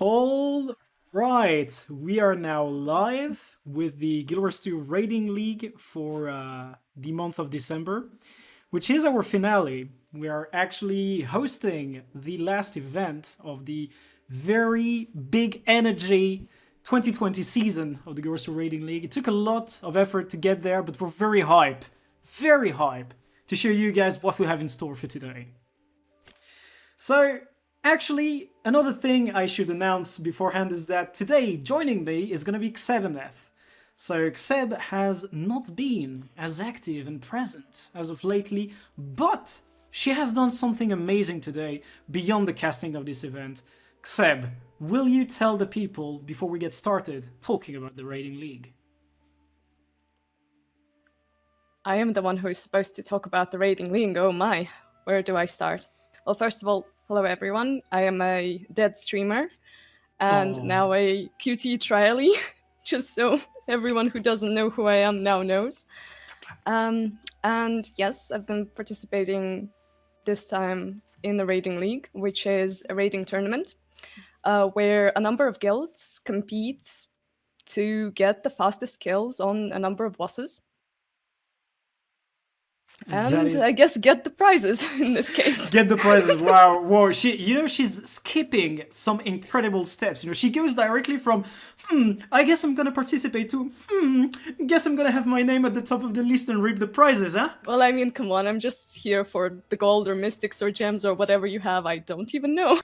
All right, we are now live with the Guild Wars 2 Raiding League for the month of December, which is our finale. We are actually hosting the last event of the very big energy 2020 season of the Guild Wars 2 Raiding League. It took a lot of effort to get there, but we're very hype to show you guys what we have in store for today. So, actually, another thing I should announce beforehand is that today, joining me is going to be XVII. So XVII has not been as active and present as of lately, but she has done something amazing today beyond the casting of this event. XVII, will you tell the people, before we get started, talking about the Raiding League? I am the one who is supposed to talk about the Raiding League. Oh my, where do I start? Well, first of all, hello everyone. I am a dead streamer and now a QT trialee, just so everyone who doesn't know who I am now knows. And yes, I've been participating this time in the Raiding League, which is a raiding tournament where a number of guilds compete to get the fastest kills on a number of bosses. And I guess get the prizes in this case. Get the prizes. Wow, whoa. She's skipping some incredible steps. She goes directly from, I guess I'm gonna participate to, guess I'm gonna have my name at the top of the list and reap the prizes, huh? Well, I mean, come on, I'm just here for the gold or mystics or gems or whatever you have. I don't even know.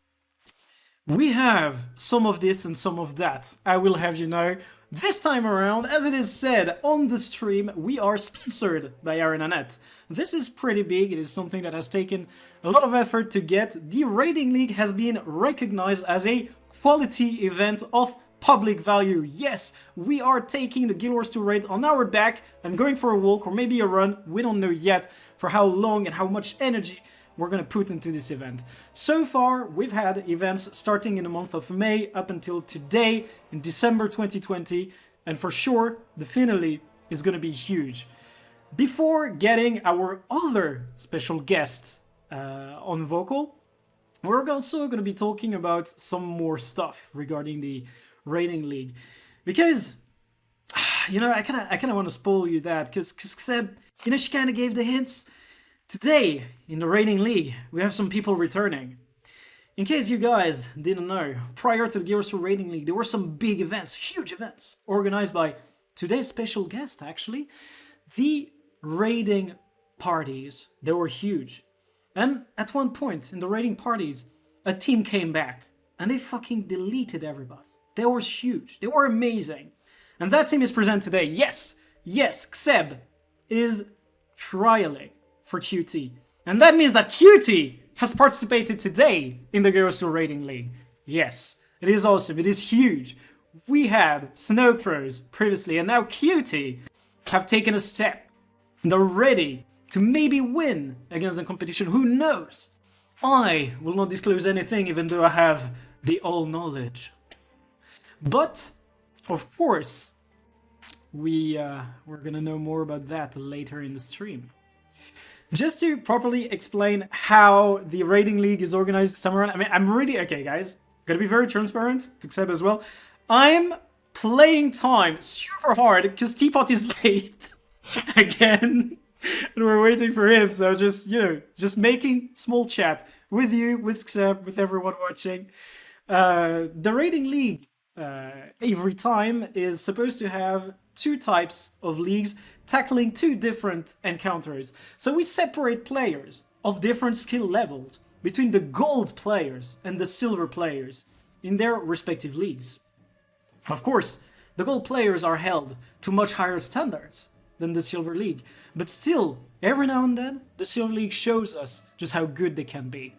We have some of this and some of that. I will have you know. This time around, as it is said on the stream, we are sponsored by ArenaNet. This is pretty big. It is something that has taken a lot of effort to get. The Raiding League has been recognized as a quality event of public value. Yes, we are taking the Guild Wars 2 raid on our back and going for a walk or maybe a run. We don't know yet for how long and how much energy we're going to put into this event. So far, we've had events starting in the month of May up until today in December 2020, and for sure, the finale is going to be huge. Before getting our other special guest on vocal, we're also going to be talking about some more stuff regarding the Raiding League. Because, I kind of want to spoil you that, because Seb, she kind of gave the hints. Today, in the Raiding League, we have some people returning. In case you guys didn't know, prior to the Guild Wars 2 Raiding League, there were some big events, huge events, organized by today's special guest, actually. The raiding parties, they were huge. And at one point, in the raiding parties, a team came back, and they fucking deleted everybody. They were huge, they were amazing. And that team is present today. Yes, XVII is trialing for QT. And that means that QT has participated today in the Guild Wars 2 Raiding League. Yes, it is awesome, it is huge. We had Snowcrows previously, and now QT have taken a step. And they're ready to maybe win against the competition, who knows? I will not disclose anything even though I have the all knowledge. But, of course, we're gonna know more about that later in the stream. Just to properly explain how the Raiding League is organized this time around, I'm really, okay guys, gonna be very transparent to Seb as well. I'm playing time super hard because Teapot is late again, and we're waiting for him, so just making small chat with you, with Seb, with everyone watching. The Raiding League every time is supposed to have two types of leagues tackling two different encounters. So we separate players of different skill levels between the gold players and the silver players in their respective leagues. Of course, the gold players are held to much higher standards than the silver league, but still, every now and then, the silver league shows us just how good they can be.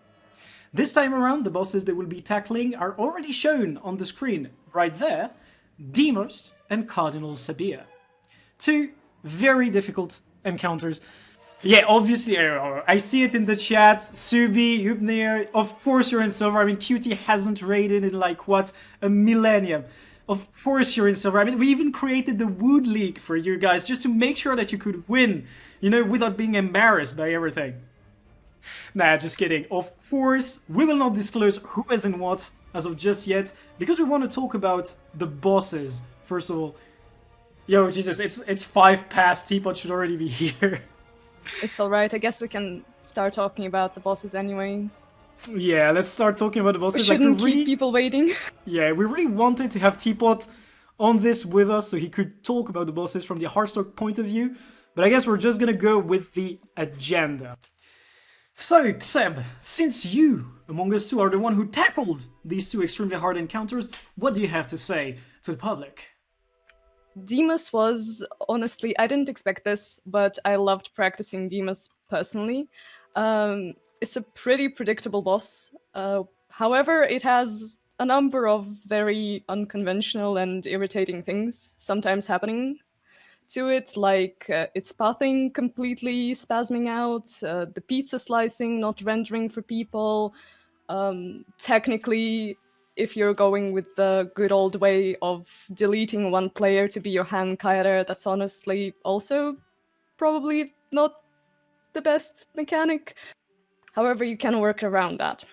This time around, the bosses they will be tackling are already shown on the screen right there: Deimos and Cardinal Sabir. Two very difficult encounters. Yeah, obviously, I see it in the chat. Subi, Yubnir, of course you're in silver. QT hasn't raided in like, what, a millennium. Of course you're in silver. We even created the Wood League for you guys just to make sure that you could win, without being embarrassed by everything. Nah, just kidding. Of course, we will not disclose who is in what as of just yet, because we want to talk about the bosses, first of all. Yo, Jesus, it's 5 past, Teapot should already be here. It's alright, I guess we can start talking about the bosses anyways. Yeah, let's start talking about the bosses. We shouldn't really, keep people waiting. Yeah, we really wanted to have Teapot on this with us so he could talk about the bosses from the Hearthstone point of view, but I guess we're just gonna go with the agenda. So, Seb, since you, among us two, are the one who tackled these 2 extremely hard encounters, what do you have to say to the public? Deimos was, honestly, I didn't expect this, but I loved practicing Deimos personally. It's a pretty predictable boss. However, it has a number of very unconventional and irritating things sometimes happening to it, like its pathing completely spasming out, the pizza slicing not rendering for people. Technically, if you're going with the good old way of deleting one player to be your hand cutter, that's honestly also probably not the best mechanic. However, you can work around that.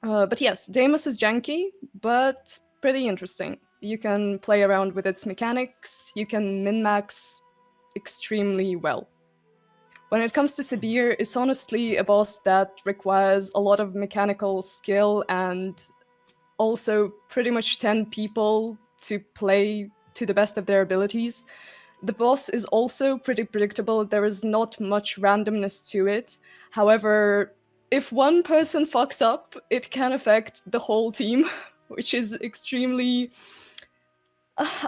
But yes, Deimos is janky, but pretty interesting. You can play around with its mechanics, you can min-max extremely well. When it comes to Sabir, it's honestly a boss that requires a lot of mechanical skill and also pretty much 10 people to play to the best of their abilities. The boss is also pretty predictable. There is not much randomness to it. However, if one person fucks up, it can affect the whole team, which is extremely...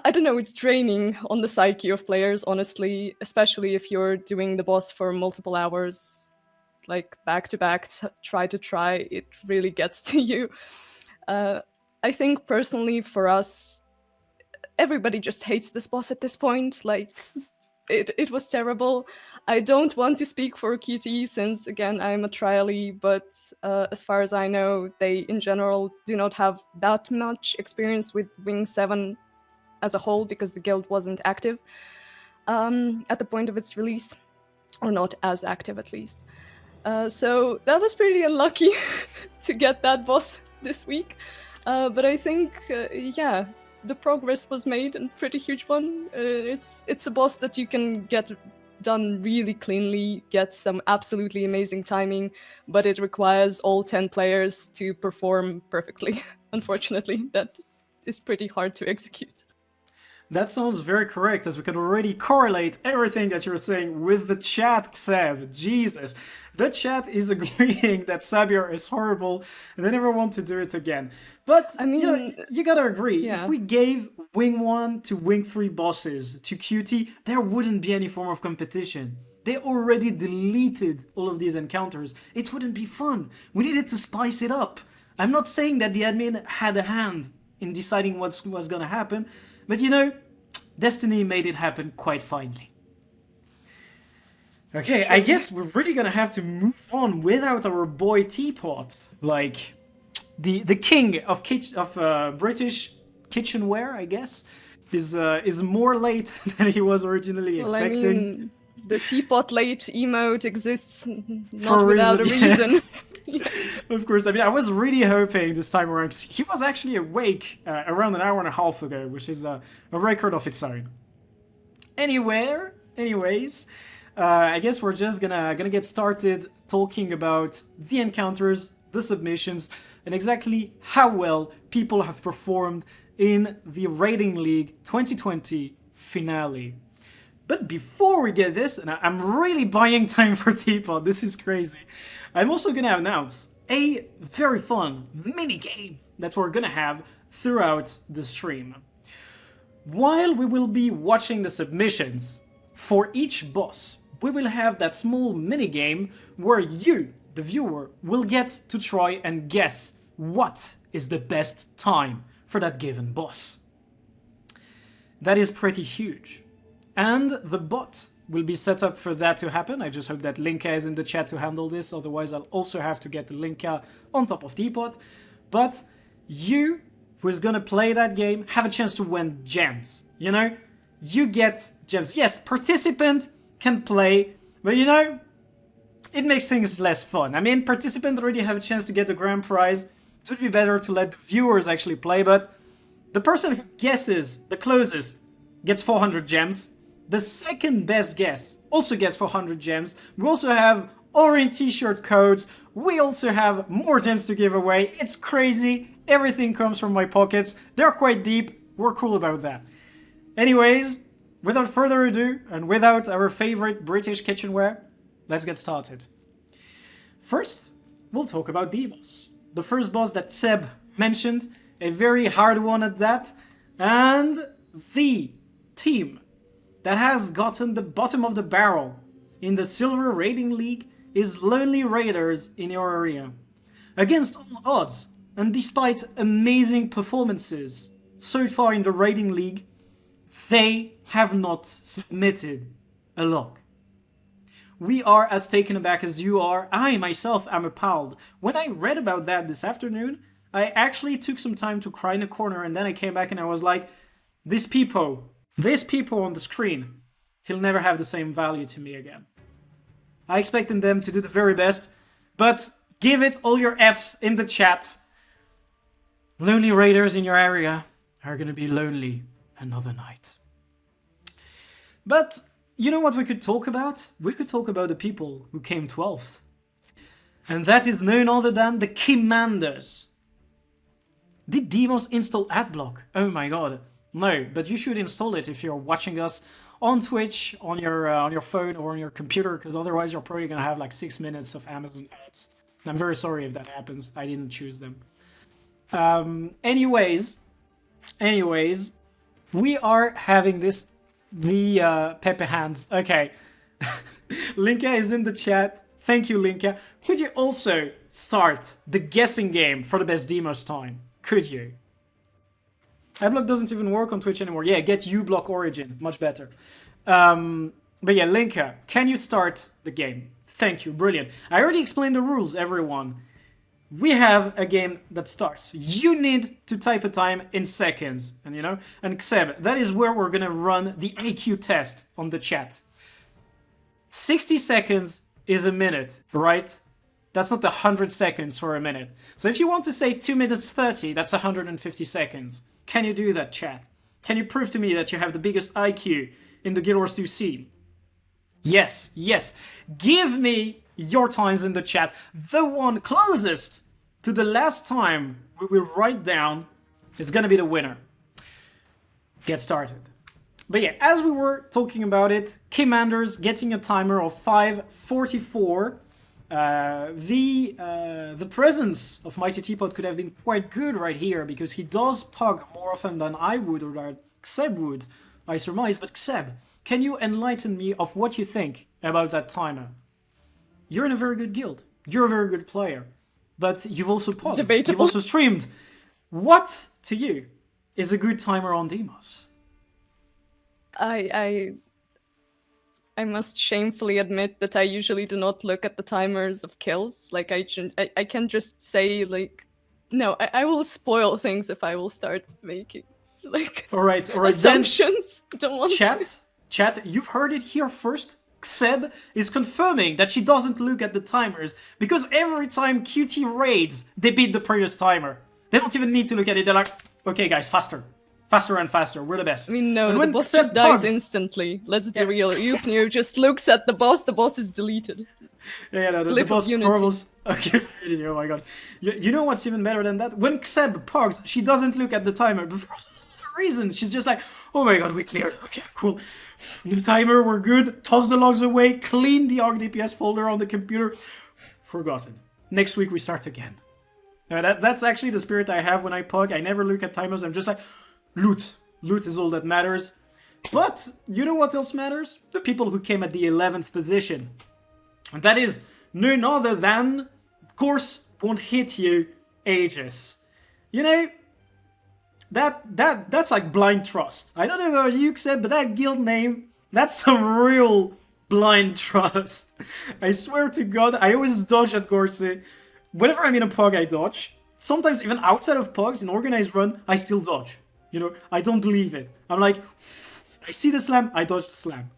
I don't know, it's draining on the psyche of players, honestly, especially if you're doing the boss for multiple hours, like back to back, try, it really gets to you. I think personally for us, everybody just hates this boss at this point. Like, it was terrible. I don't want to speak for QT since, again, I'm a trialee, but as far as I know, they in general do not have that much experience with XVII as a whole because the guild wasn't active at the point of its release, or not as active at least. So that was pretty unlucky to get that boss this week. But I think, yeah, the progress was made, and pretty huge one. It's a boss that you can get done really cleanly, get some absolutely amazing timing, but it requires all 10 players to perform perfectly. Unfortunately, that is pretty hard to execute. That sounds very correct, as we can already correlate everything that you're saying with the chat, Seb. Jesus. The chat is agreeing that Sabir is horrible, and they never want to do it again. But, I mean, you gotta agree, yeah. If we gave Wing 1 to Wing 3 bosses to QT, there wouldn't be any form of competition. They already deleted all of these encounters. It wouldn't be fun. We needed to spice it up. I'm not saying that the admin had a hand in deciding what was gonna happen, but you know, Destiny made it happen quite finely. Okay, I guess we're really gonna have to move on without our boy Teapot. Like, the king of British kitchenware, I guess, is more late than he was originally expecting. I mean, the Teapot late emote exists not without a reason. Of course, I mean, I was really hoping this time around. He was actually awake around an hour and a half ago, which is a record of its own. Anyways, I guess we're just gonna get started talking about the encounters, the submissions, and exactly how well people have performed in the Rating League 2020 finale. But before we get this, and I'm really buying time for Teapot, this is crazy, I'm also going to announce a very fun mini-game that we're going to have throughout the stream. While we will be watching the submissions for each boss, we will have that small mini-game where you, the viewer, will get to try and guess what is the best time for that given boss. That is pretty huge. And the bot will be set up for that to happen. I just hope that Linka is in the chat to handle this, otherwise I'll also have to get the Linka on top of Teapot. But you, who is gonna play that game, have a chance to win gems, you know? You get gems. Yes, participant can play, but you know, it makes things less fun. I mean, participant already have a chance to get the grand prize. it would be better to let the viewers actually play, but the person who guesses the closest gets 400 gems. The second best guess also gets 400 gems. We also have orange t-shirt codes. We also have more gems to give away. It's crazy. Everything comes from my pockets. They're quite deep. We're cool about that. Anyways, without further ado, and without our favorite British kitchenware, let's get started. First, we'll talk about Deimos, the first boss that Seb mentioned, a very hard one at that, and the team that has gotten the bottom of the barrel in the Silver Raiding League is Lonely Raiders in your area. Against all odds, and despite amazing performances so far in the Raiding League, they have not submitted a log. We are as taken aback as you are. I myself am appalled. When I read about that this afternoon, I actually took some time to cry in a corner, and then I came back and I was like, this peepo on the screen, he'll never have the same value to me again. I expected them to do the very best, but give it all your Fs in the chat. Lonely Raiders in your area are gonna be lonely another night. But you know what we could talk about? We could talk about the people who came 12th. And that is none other than the Kymmanders. Did Deimos install Adblock? Oh my god. No, but you should install it if you're watching us on Twitch, on your phone or on your computer, because otherwise you're probably gonna have like 6 minutes of Amazon ads. And I'm very sorry if that happens. I didn't choose them. Anyways, we are having the Pepe hands. Okay. Linka is in the chat. Thank you, Linka. Could you also start the guessing game for the best Deimos time? Could you? Adblock doesn't even work on Twitch anymore. Yeah, get uBlock Origin. Much better. But yeah, Linka, can you start the game? Thank you. Brilliant. I already explained the rules, everyone. We have a game that starts. You need to type a time in seconds. And XVII, that is where we're gonna run the IQ test on the chat. 60 seconds is a minute, right? That's not 100 seconds for a minute. So if you want to say 2 minutes 30, that's 150 seconds. Can you do that, chat? Can you prove to me that you have the biggest IQ in the Guild Wars 2 scene? Yes, yes. Give me your times in the chat. The one closest to the last time we will write down is gonna be the winner. Get started. But yeah, as we were talking about it, Kymmanders getting a timer of 5:44. The presence of Mighty Teapot could have been quite good right here, because he does pug more often than I would or that XVII would, I surmise. But XVII, can you enlighten me of what you think about that timer? You're in a very good guild. You're a very good player. But you've also pugged. Debatable. You've also streamed. What, to you, is a good timer on Deimos? I must shamefully admit that I usually do not look at the timers of kills. Like, I can just say, like, no, I will spoil things if I will start making, like, all right, assumptions. Then, don't want chat, you've heard it here first. XVII is confirming that she doesn't look at the timers, because every time QT raids, they beat the previous timer. They don't even need to look at it. They're like, okay, guys, faster. Faster and faster. We're the best. I mean, no, the boss just dies instantly. Let's be real. Yupnir just looks at the boss is deleted. Yeah, no, the boss crumbles. Okay, oh my god. You know what's even better than that? When XVII pugs, she doesn't look at the timer. For some reason, she's just like, oh my god, we cleared. Okay, cool. New timer, we're good. Toss the logs away. Clean the ArcDPS folder on the computer. Forgotten. Next week we start again. That's actually the spirit I have when I pug. I never look at timers. I'm just like, loot. Loot is all that matters. But you know what else matters? The people who came at the 11th position. And that is none other than, of course, won't hit you, Aegis. You know, that's like blind trust. I don't know about you, XVII, but that guild name, that's some real blind trust. I swear to God, I always dodge at Gorse. Whenever I'm in a pug, I dodge. Sometimes even outside of pugs, in organized run, I still dodge. You know, I don't believe it. I'm like, I see the slam, I dodge the slam.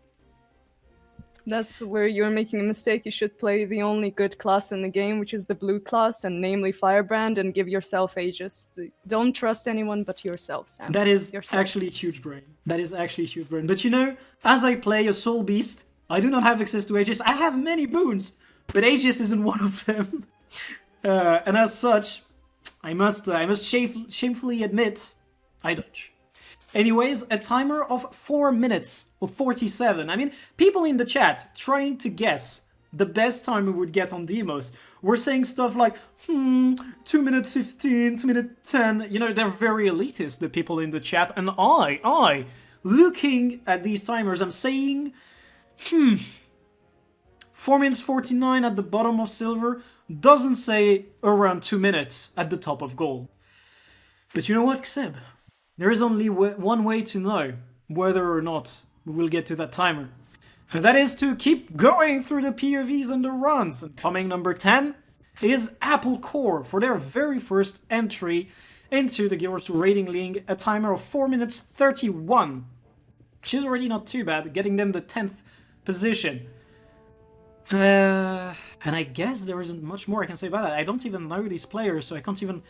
That's where you're making a mistake. You should play the only good class in the game, which is the blue class, and namely Firebrand, and give yourself Aegis. Don't trust anyone but yourself, Sam. That is yourself. actually huge brain. That is actually huge brain. But you know, as I play a Soulbeast, I do not have access to Aegis. I have many boons, but Aegis isn't one of them. And as such, I must shamefully admit, I dodge. Anyways, a timer of 4 minutes or 47. I mean, people in the chat trying to guess the best time we would get on Deimos were saying stuff like, 2 minute 15, 2 minute 10. You know, they're very elitist, the people in the chat. And I, looking at these timers, I'm saying, 4 minutes 49 at the bottom of silver doesn't say around 2 minutes at the top of gold. But you know what, Xeb? There is only one way to know whether or not we will get to that timer. And that is to keep going through the POVs and the runs. And coming number 10 is Apple Core for their very first entry into the Guild Wars 2 Rating League, a timer of 4 minutes 31. Which is already not too bad, getting them the 10th position. And I guess there isn't much more I can say about that. I don't even know these players, so I can't even,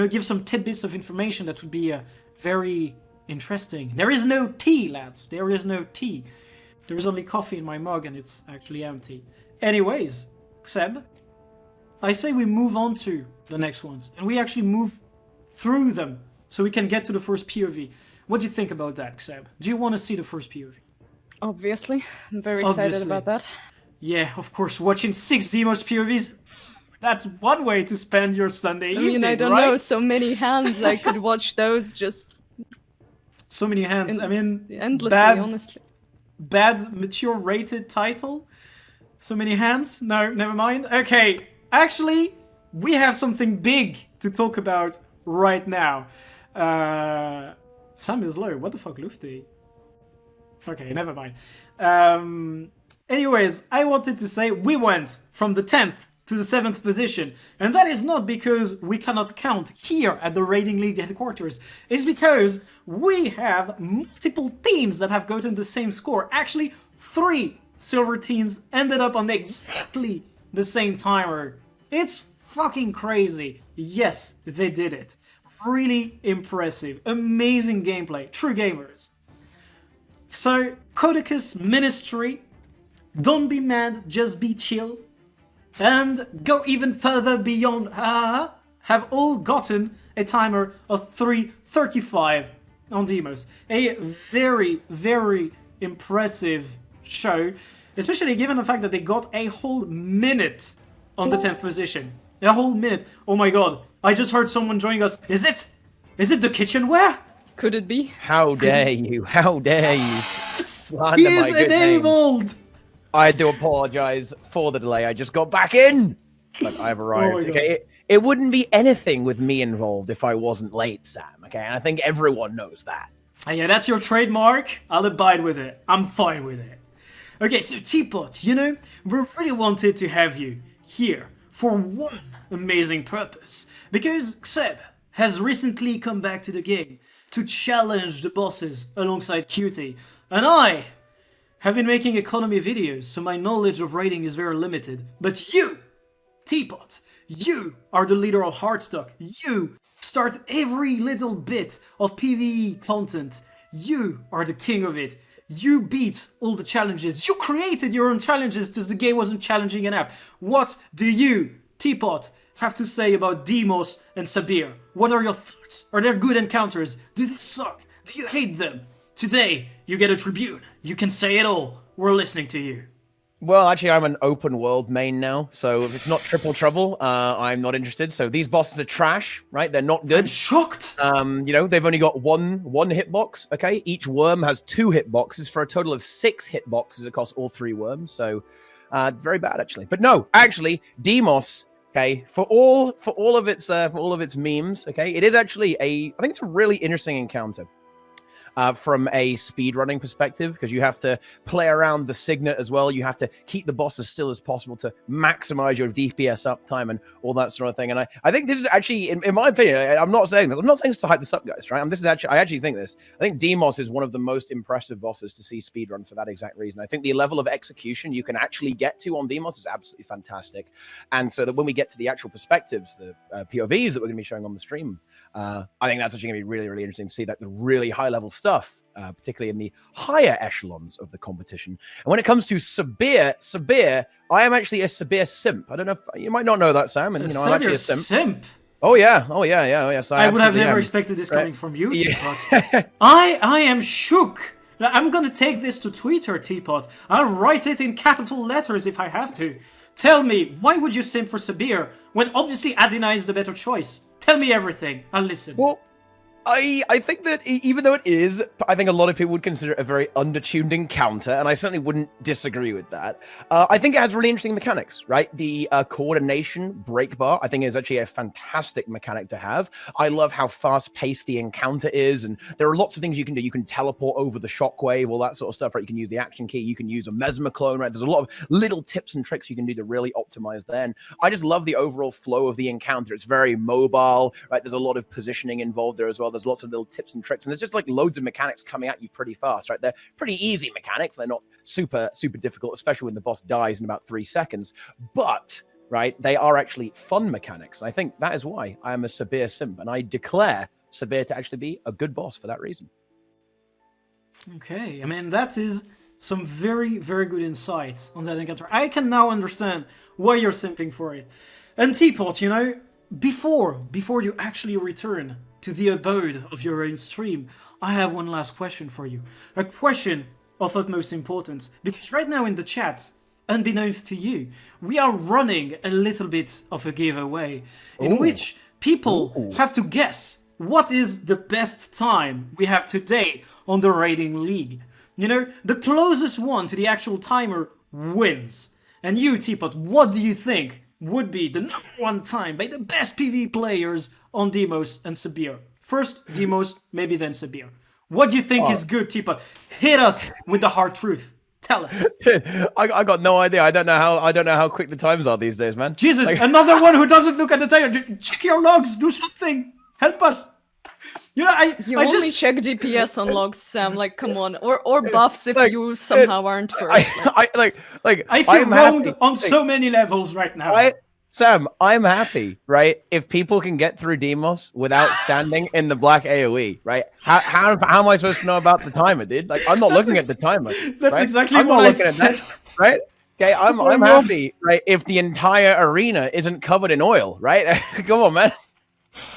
give some tidbits of information that would be very interesting. There is no tea, lads. There is no tea. There is only coffee in my mug, and it's actually empty. Anyways, Xeb, I say we move on to the next ones, and we actually move through them, so we can get to the first POV. What do you think about that, Xeb? Do you want to see the first POV? Obviously. I'm very excited about that. Yeah, of course, watching 6 Deimos POVs, that's one way to spend your Sunday evening, I mean, I don't know, so many hands, I could watch those just... So many hands, I mean... Endlessly, honestly. Bad, mature rated title? So many hands? No, never mind. Okay, actually, we have something big to talk about right now. Sam is low, what the fuck, Lufty? Okay, never mind. Anyways, I wanted to say we went from the 10th to the 7th position. And that is not because we cannot count here at the Rating League headquarters. It's because we have multiple teams that have gotten the same score. Actually, 3 silver teams ended up on exactly the same timer. It's fucking crazy. Yes, they did it. Really impressive. Amazing gameplay. True gamers. So, Codicus Ministry, don't be mad, just be chill. And go even further beyond, have all gotten a timer of 3:35 on Deimos. A very, very impressive show, especially given the fact that they got a whole minute on the 10th position. A whole minute. Oh my god, I just heard someone joining us. Is it the kitchenware? Could it be? How dare you? How dare you? He is enabled! I do apologize for the delay. I just got back in, but I've arrived. Okay, it wouldn't be anything with me involved if I wasn't late, Sam. Okay, and I think everyone knows that. Yeah, that's your trademark. I'll abide with it. I'm fine with it. Okay, so Teapot, we really wanted to have you here for one amazing purpose, because Xeb has recently come back to the game to challenge the bosses alongside Cutie, and I have been making economy videos, so my knowledge of rating is very limited. But you, Teapot, you are the leader of Heartstock. You start every little bit of PvE content. You are the king of it. You beat all the challenges. You created your own challenges because the game wasn't challenging enough. What do you, Teapot, have to say about Deimos and Sabir? What are your thoughts? Are there good encounters? Do they suck? Do you hate them? Today, you get a tribune. You can say it all. We're listening to you. Well, actually, I'm an open world main now, so if it's not triple trouble, I'm not interested. So these bosses are trash, right? They're not good. I'm shocked. They've only got one hitbox, okay? Each worm has 2 hitboxes for a total of 6 hitboxes across all 3 worms. So very bad, actually. But no, actually, Deimos, okay, for all of its memes, okay, it is actually I think it's a really interesting encounter. from a speedrunning perspective, because you have to play around the signet as well. You have to keep the boss as still as possible to maximize your DPS uptime and all that sort of thing. And I think this is actually, in my opinion, I'm not saying this. I'm not saying this to hype this up, guys, right? This is actually, I actually think this. I think Deimos is one of the most impressive bosses to see speedrun for that exact reason. I think the level of execution you can actually get to on Deimos is absolutely fantastic. And so that when we get to the actual perspectives, the POVs that we're going to be showing on the stream, I think that's actually going to be really, really interesting to see that the really high level stuff, particularly in the higher echelons of the competition. And when it comes to Sabir, I am actually a Sabir simp. I don't know if you might not know that, Sam. And I'm actually a simp. Oh yeah. So I would have never expected this coming from you, Teapot. I am shook. I'm gonna take this to Twitter, Teapot. I'll write it in capital letters if I have to. Tell me, why would you simp for Sabir when obviously Adina is the better choice? Tell me everything. I'll listen. Well, I think that even though it is, I think a lot of people would consider it a very undertuned encounter, and I certainly wouldn't disagree with that. I think it has really interesting mechanics, right? The coordination break bar, I think, is actually a fantastic mechanic to have. I love how fast-paced the encounter is, and there are lots of things you can do. You can teleport over the shockwave, all that sort of stuff, right? You can use the action key, you can use a mesmer clone, right? There's a lot of little tips and tricks you can do to really optimize then. I just love the overall flow of the encounter. It's very mobile, right? There's a lot of positioning involved there as well. There's lots of little tips and tricks, and there's just like loads of mechanics coming at you pretty fast, right? They're pretty easy mechanics. They're not super difficult, especially when the boss dies in about 3 seconds. But, right, they are actually fun mechanics. And I think that is why I am a Sabir simp, and I declare Sabir to actually be a good boss for that reason. Okay, I mean, that is some very, very good insight on that encounter. I can now understand why you're simping for it. And Teapot, before you actually return to the abode of your own stream, I have one last question for you. A question of utmost importance. Because right now in the chat, unbeknownst to you, we are running a little bit of a giveaway in which people have to guess what is the best time we have today on the Raiding League. The closest one to the actual timer wins. And you, Teapot, what do you think would be the #1 time by the best PvE players on Deimos and Sabir? First Deimos, maybe then Sabir. What do you think is good, Teapot? Hit us with the hard truth. Tell us. I got no idea. I don't know how quick the times are these days, man. Jesus, another one who doesn't look at the timer. Check your logs. Do something. Help us. You only check DPS on logs, Sam. Like, come on, or buffs if you somehow aren't first. I feel wronged on so many levels right now. Sam, I'm happy, right? If people can get through Deimos without standing in the black AoE, right? How am I supposed to know about the timer, dude? Like, I'm not looking at the timer. That's right? exactly I'm what not I looking said. at that, right? Okay, I'm happy, right? If the entire arena isn't covered in oil, right? Come on, man.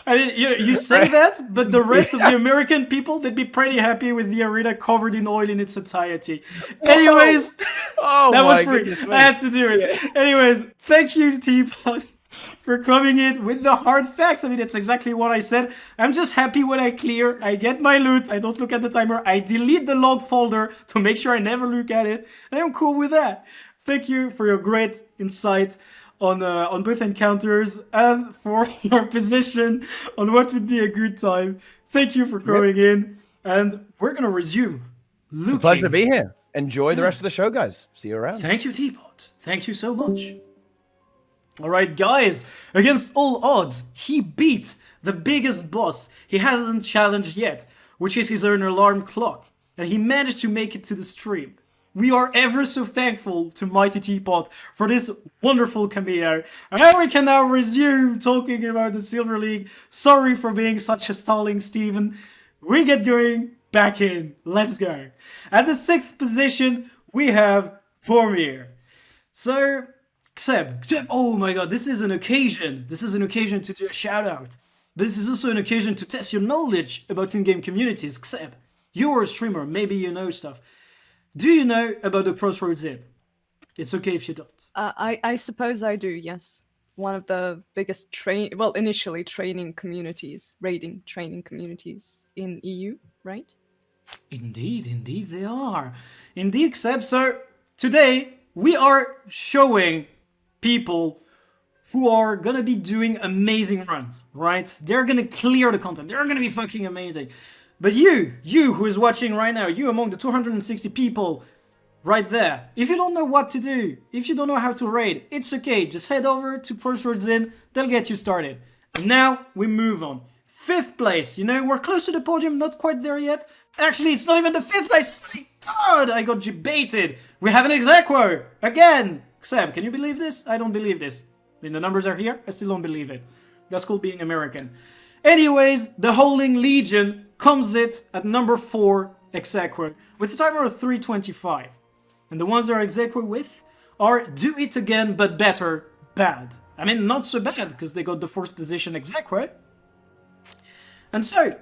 I mean, you say that, but the rest of the American people, they'd be pretty happy with the arena covered in oil in its entirety. Anyways, that was free. I had to do it. Yeah. Anyways, thank you, Teapot, for coming in with the hard facts. I mean, it's exactly what I said. I'm just happy when I clear. I get my loot. I don't look at the timer. I delete the log folder to make sure I never look at it. And I'm cool with that. Thank you for your great insight on both encounters and for your position on what would be a good time. Thank you for coming in, and we're gonna resume. It's a pleasure to be here. Enjoy the rest of the show, guys. See you around. Thank you, Teapot. Thank you so much. All right, guys. Against all odds, he beat the biggest boss he hasn't challenged yet, which is his own alarm clock, and he managed to make it to the stream. We are ever so thankful to Mighty Teapot for this wonderful cameo. And we can now resume talking about the Silver League. Sorry for being such a stalling, Steven. We get going back in. Let's go. At the 6th position, we have Vormir. So, Xeb, oh my god, this is an occasion. This is an occasion to do a shout out. But this is also an occasion to test your knowledge about in-game communities. Xeb, you're a streamer, maybe you know stuff. Do you know about the Crossroads Inn? It's okay if you don't. I suppose I do, yes. One of the biggest initially training communities, raiding training communities in EU, right? Indeed they are. Indeed, Xeb. So today we are showing people who are gonna be doing amazing runs, right? They're gonna clear the content. They're gonna be fucking amazing. But you who is watching right now, you among the 260 people right there, if you don't know what to do, if you don't know how to raid, it's okay. Just head over to Crossroads Inn, they'll get you started. And now we move on. 5th place, you know, we're close to the podium, not quite there yet. Actually, it's not even the 5th place. Oh my god, I got debated. We have an ex aequo again. Seb, can you believe this? I don't believe this. I mean, the numbers are here, I still don't believe it. That's called being American. Anyways, the Howling Legion comes it at number 4 ex aequo with a timer of 3:25. And the ones that are ex aequo with are Do It Again But Better Bad. I mean, not so bad because they got the 4th position ex aequo. And so,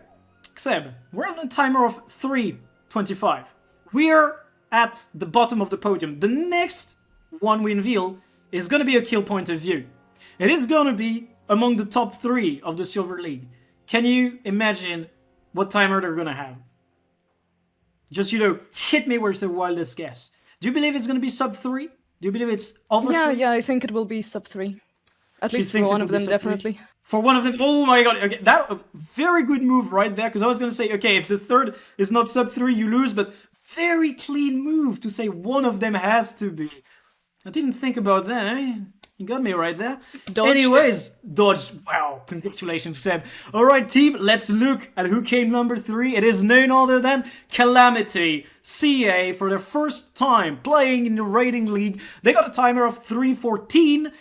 Seb, we're on a timer of 3:25. We're at the bottom of the podium. The next one we unveil is going to be a kill point of view. It is going to be among the top 3 of the Silver League. Can you imagine what timer they're going to have? Just, you know, hit me with the wildest guess. Do you believe it's going to be sub 3? Do you believe it's over 3? Yeah, I think it will be sub 3. At She least for thinks it one will of be them, sub 3? definitely. For one of them, oh my god, okay, that very good move right there, because I was going to say, okay, if the 3rd is not sub 3, you lose, but very clean move to say one of them has to be. I didn't think about that, eh? You got me right there. Dodged. Anyways, dodged. Wow, congratulations, Seb. Alright, team, let's look at who came number 3. It is none other than Calamity CA for their first time playing in the rating league. They got a timer of 3:14.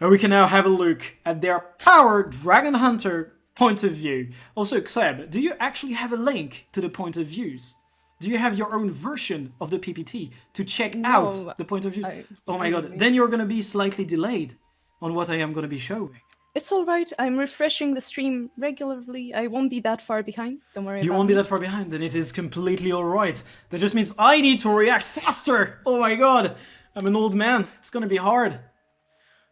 And we can now have a look at their Power Dragon Hunter point of view. Also, Seb, do you actually have a link to the point of views? Do you have your own version of the PPT to check out the point of view? Oh my god, then you're going to be slightly delayed on what I am going to be showing. It's alright, I'm refreshing the stream regularly. I won't be that far behind, don't worry about it. You won't be that far behind, then it is completely alright. That just means I need to react faster! Oh my god, I'm an old man, it's going to be hard.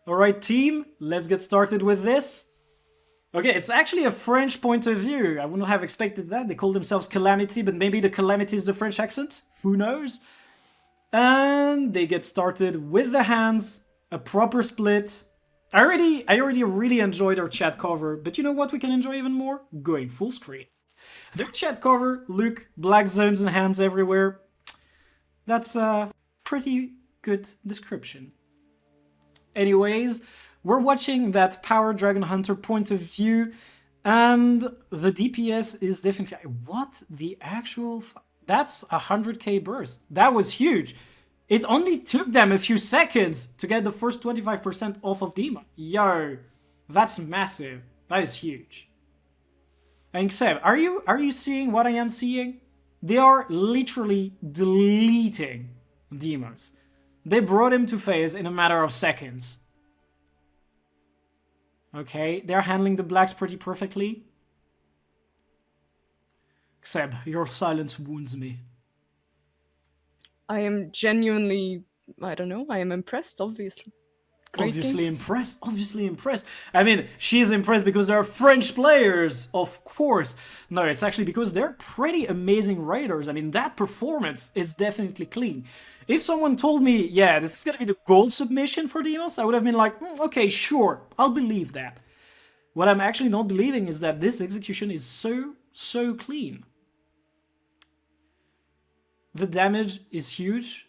Alright team, let's get started with this. Okay, it's actually a French point of view. I wouldn't have expected that. They call themselves Calamity, but maybe the Calamity is the French accent? Who knows? And they get started with the hands, a proper split. I already really enjoyed their chat cover, but you know what we can enjoy even more? Going full screen. Their chat cover, look, black zones and hands everywhere. That's a pretty good description. Anyways, we're watching that Power Dragon Hunter point of view, and the DPS is definitely... What the actual... That's 100k burst. That was huge. It only took them a few seconds to get the first 25% off of Deimos. Yo, that's massive. That is huge. And Seb, are you seeing what I am seeing? They are literally deleting Deimos. They brought him to phase in a matter of seconds. Okay, they're handling the blacks pretty perfectly. Seb, your silence wounds me. I am genuinely, I don't know, I am impressed, obviously. Obviously impressed. I mean, she's impressed because they're French players, of course. No, it's actually because they're pretty amazing raiders. I mean, that performance is definitely clean. If someone told me, yeah, this is going to be the gold submission for Deimos, I would have been like, okay, sure, I'll believe that. What I'm actually not believing is that this execution is so clean. The damage is huge.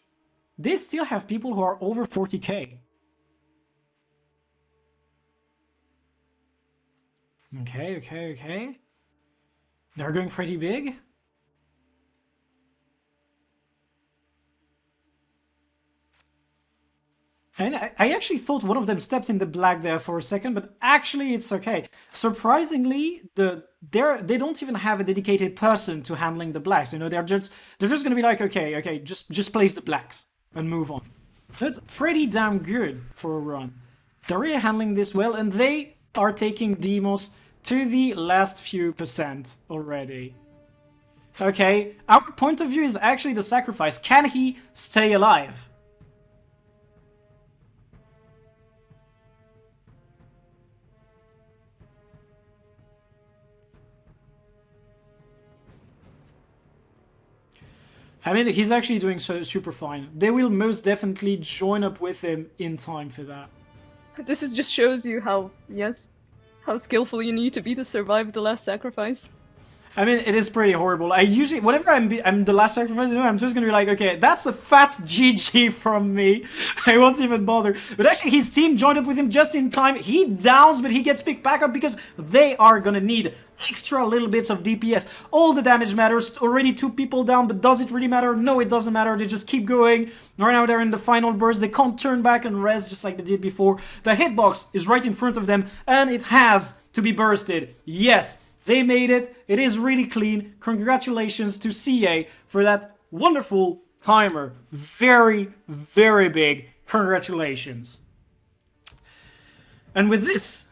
They still have people who are over 40k. Okay. They're going pretty big. And I actually thought one of them stepped in the black there for a second, but actually it's okay. Surprisingly, they don't even have a dedicated person to handling the blacks. You know, they're just gonna be like, okay, just place the blacks and move on. That's pretty damn good for a run. They're really handling this well, and they are taking Deimos to the last few percent already. Okay, our point of view is actually the sacrifice. Can he stay alive? I mean, he's actually doing super fine. They will most definitely join up with him in time for that. This is just shows you how skillful you need to be to survive the last sacrifice. I mean, it is pretty horrible. I usually, whenever I'm the last sacrifice, you know, I'm just gonna be like, okay, that's a fat GG from me. I won't even bother. But actually, his team joined up with him just in time. He downs, but he gets picked back up because they are gonna need extra little bits of DPS. All the damage matters. Already 2 people down, but does it really matter? No, it doesn't matter. They just keep going. Right now, they're in the final burst. They can't turn back and res just like they did before. The hitbox is right in front of them, and it has to be bursted. Yes. They made it. It is really clean. Congratulations to CA for that wonderful timer. Very, very big congratulations. And with this,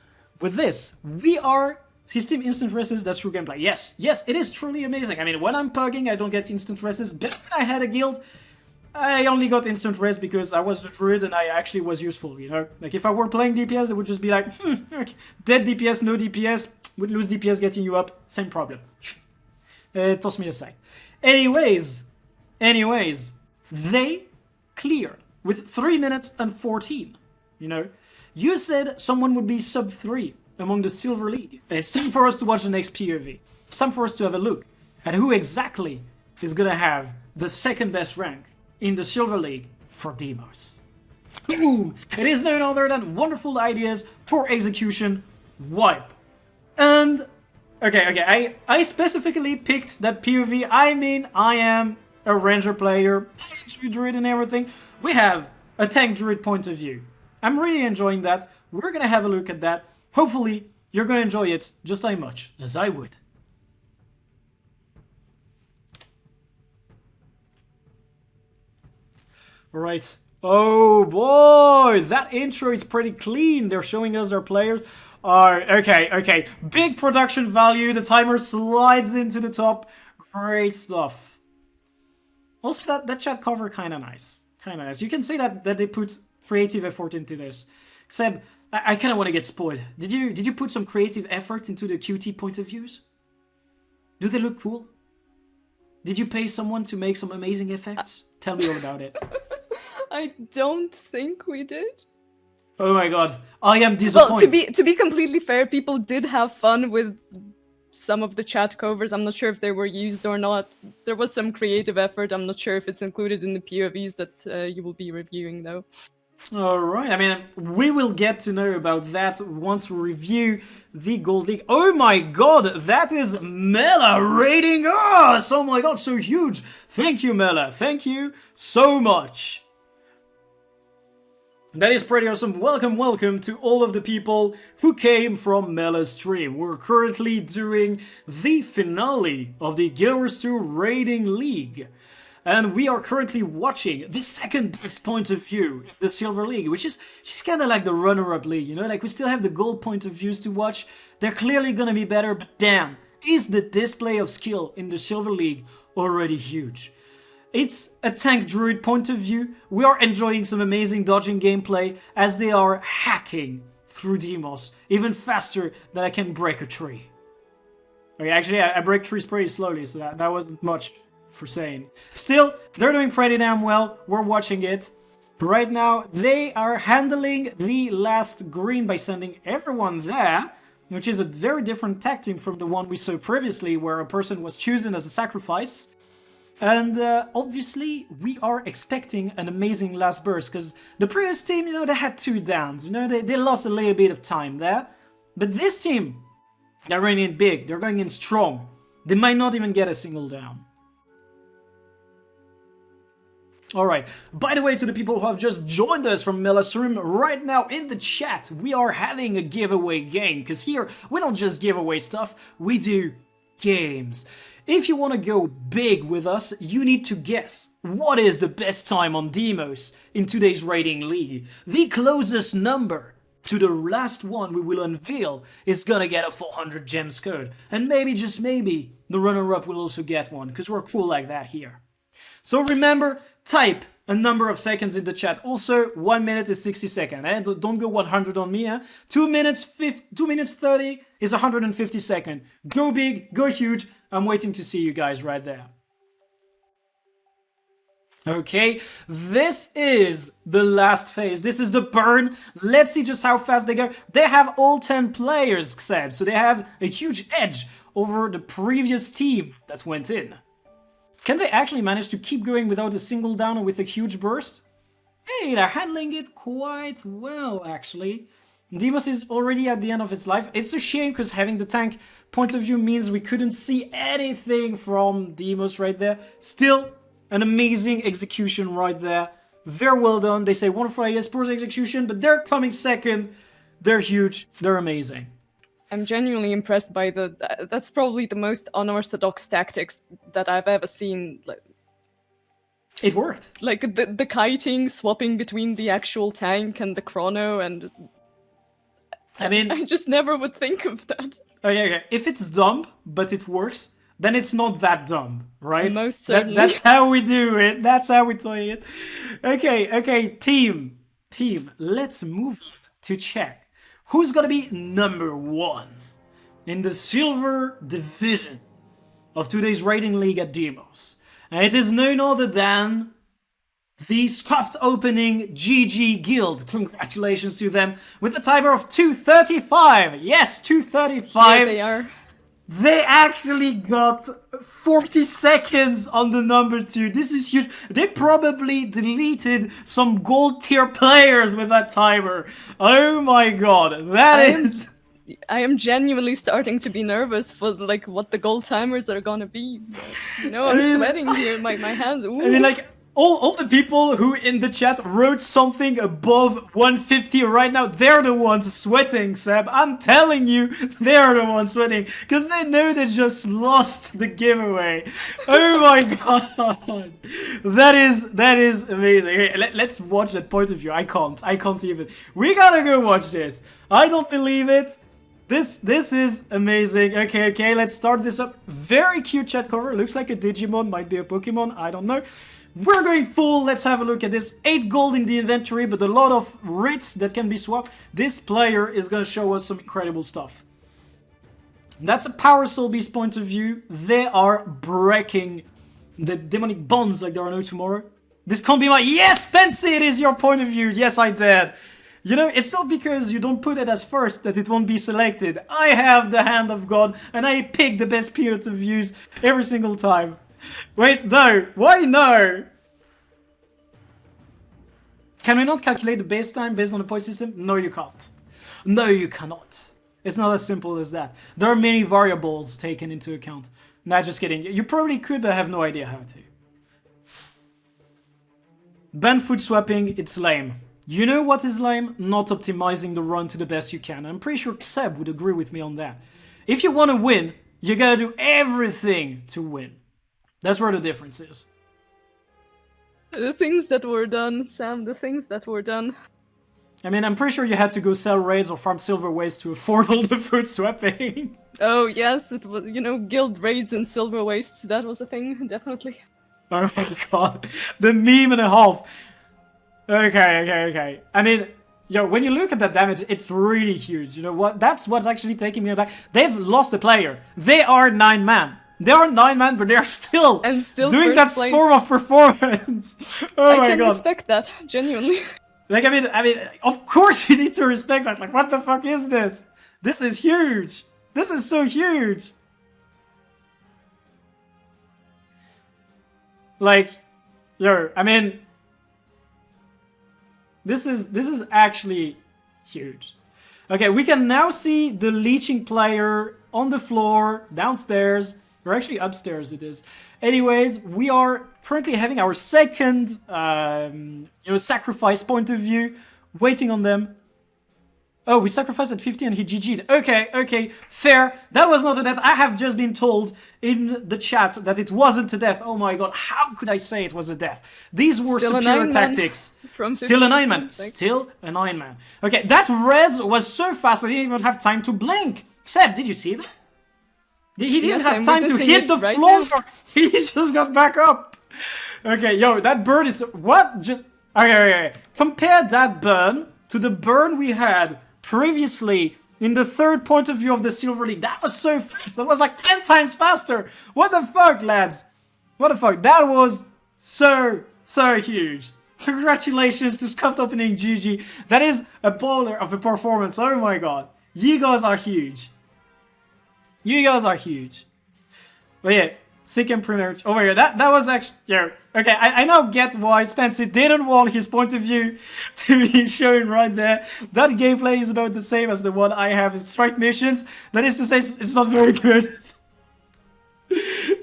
we are system instant resist. That's true gameplay. Yes, it is truly amazing. I mean, when I'm pugging, I don't get instant resist. Back when I had a guild, I only got instant res because I was the Druid and I actually was useful, you know? Like, if I were playing DPS, it would just be like, okay, dead DPS, no DPS, would lose DPS getting you up, same problem. Toss me aside. Anyways, they clear with 3 minutes and 14, you know? You said someone would be sub 3 among the Silver League. It's time for us to watch the next POV. It's time for us to have a look at who exactly is gonna have the second best rank in the Silver League for Deimos. Boom! It is none other than Wonderful Ideas, Poor Execution, Wipe. And, okay, I specifically picked that POV. I mean, I am a Ranger player, Druid and everything. We have a tank Druid point of view. I'm really enjoying that. We're gonna have a look at that. Hopefully, you're gonna enjoy it just as much as I would. Right. Oh boy, that intro is pretty clean. They're showing us our players. Okay. Big production value. The timer slides into the top. Great stuff. Also, that chat cover kind of nice. You can see that they put creative effort into this. Except, I kind of want to get spoiled. Did you put some creative effort into the QT point of views? Do they look cool? Did you pay someone to make some amazing effects? Tell me all about it. I don't think we did. Oh my god, I am disappointed. Well, to be completely fair, people did have fun with some of the chat covers. I'm not sure if they were used or not. There was some creative effort. I'm not sure if it's included in the POVs that you will be reviewing, though. Alright, I mean, we will get to know about that once we review the Gold League. Oh my god, that is Mela rating us! Oh my god, so huge! Thank you, Mela. Thank you so much. That is pretty awesome. Welcome to all of the people who came from Mela's stream. We're currently doing the finale of the Guild Wars 2 Raiding League. And we are currently watching the second best point of view, the Silver League, which is just kind of like the runner-up league, you know? Like, we still have the gold point of views to watch. They're clearly gonna be better, but damn, is the display of skill in the Silver League already huge. It's a tank druid point of view. We are enjoying some amazing dodging gameplay as they are hacking through Deimos even faster than I can break a tree. Okay, actually, I break trees pretty slowly, so that wasn't much for saying. Still, they're doing pretty damn well. We're watching it. Right now, they are handling the last green by sending everyone there, which is a very different tag team from the one we saw previously, where a person was chosen as a sacrifice. And obviously, we are expecting an amazing last burst, because the previous team, you know, they had 2 downs. You know, they lost a little bit of time there. But this team, they're going in big. They're going in strong. They might not even get a single down. Alright, by the way, to the people who have just joined us from Mela stream right now in the chat, we are having a giveaway game, because here, we don't just give away stuff, we do games. If you want to go big with us, you need to guess what is the best time on Deimos in today's raiding league. The closest number to the last one we will unveil is gonna get a 400 gems code. And maybe, just maybe, the runner-up will also get one, because we're cool like that here. So remember, type a number of seconds in the chat. Also, 1 minute is 60 seconds. Eh? Don't go 100 on me. Eh? 2 minutes 30 is 150 seconds. Go big, go huge. I'm waiting to see you guys right there. Okay, this is the last phase. This is the burn. Let's see just how fast they go. They have all 10 players, XVII, so they have a huge edge over the previous team that went in. Can they actually manage to keep going without a single down or with a huge burst? Hey, they're handling it quite well, actually. Deimos is already at the end of its life. It's a shame because having the tank point of view means we couldn't see anything from Deimos right there. Still, an amazing execution right there. Very well done. They say wonderful AS Pros execution, but they're coming second. They're huge. They're amazing. I'm genuinely impressed by that's probably the most unorthodox tactics that I've ever seen. It worked. Like the kiting, swapping between the actual tank and the chrono, and I mean, I just never would think of that. Oh yeah. If it's dumb, but it works, then it's not that dumb, right? Most certainly. That's how we do it. That's how we play it. Okay, team. Let's move on to check who's gonna be number 1 in the silver division of today's rating league at Deimos. And it is none other than the Scuffed opening GG Guild. Congratulations to them with a timer of 235. Yes, 235. Here they are. They actually got 40 seconds on the number 2. This is huge. They probably deleted some gold tier players with that timer. Oh my god, I am genuinely starting to be nervous for like what the gold timers are gonna be. You know, I'm sweating here. My hands. Ooh. I mean, like all the people who in the chat wrote something above 150 right now, they're the ones sweating, Seb. I'm telling you, they're the ones sweating because they know they just lost the giveaway. Oh my god, that is amazing. Hey, let's watch that point of view. I can't even. We gotta go watch this. I don't believe it. This is amazing. Okay, let's start this up. Very cute chat cover. Looks like a Digimon, might be a Pokemon, I don't know. We're going full. Let's have a look at this. 8 gold in the inventory, but a lot of writs that can be swapped. This player is going to show us some incredible stuff. That's a power Soulbeast point of view. They are breaking the demonic bonds like there are no tomorrow. This can't be my... Yes, Pensy, it is your point of view. Yes, I did. You know, it's not because you don't put it as first that it won't be selected. I have the hand of God, and I pick the best point of views every single time. Wait, no. Why no? Can we not calculate the base time based on the point system? No, you can't. No, you cannot. It's not as simple as that. There are many variables taken into account. Nah, just kidding. You probably could, but I have no idea how to. Ban food swapping, it's lame. You know what is lame? Not optimizing the run to the best you can. I'm pretty sure Seb would agree with me on that. If you want to win, you gotta do everything to win. That's where the difference is. The things that were done, Sam, the things that were done. I mean, I'm pretty sure you had to go sell raids or farm silver waste to afford all the food swapping. Oh, yes, it was, you know, guild raids and silver wastes, that was a thing, definitely. Oh my god, the meme and a half. Okay. I mean, yo, when you look at that damage, it's really huge. You know what? That's what's actually taking me back. They've lost a player. They are 9 man. They are 9 man, but they're still doing that form of performance. Oh my god. I can respect that, genuinely. Like, I mean, of course you need to respect that. Like, what the fuck is this? This is huge. This is so huge. Like, yo, I mean, this is actually huge. Okay, we can now see the leeching player on the floor, downstairs, or actually upstairs it is. Anyways, we are currently having our second, sacrifice point of view, waiting on them. Oh, we sacrificed at 50 and he GG'd. Okay, fair. That was not a death. I have just been told in the chat that it wasn't a death. Oh my god, how could I say it was a death? These were Still superior tactics. Still a 9-man. Still a 9-man. Okay, that res was so fast I didn't even have time to blink. Seb, did you see that? He didn't have time to hit the floor. He just got back up. Okay, yo, that burn is... What? Okay. Compare that burn to the burn we had previously in the third point of view of the Silver League. That was so fast. That was like 10 times faster. What the fuck, lads? What the fuck? That was so huge. Congratulations to Scuffed opening GG. That is a baller of a performance. Oh my god. You guys are huge. You guys are huge. But yeah, second premier over here. That was actually, yeah. Okay, I now get why Spencer didn't want his point of view to be shown right there. That gameplay is about the same as the one I have in Strike Missions. That is to say, it's not very good.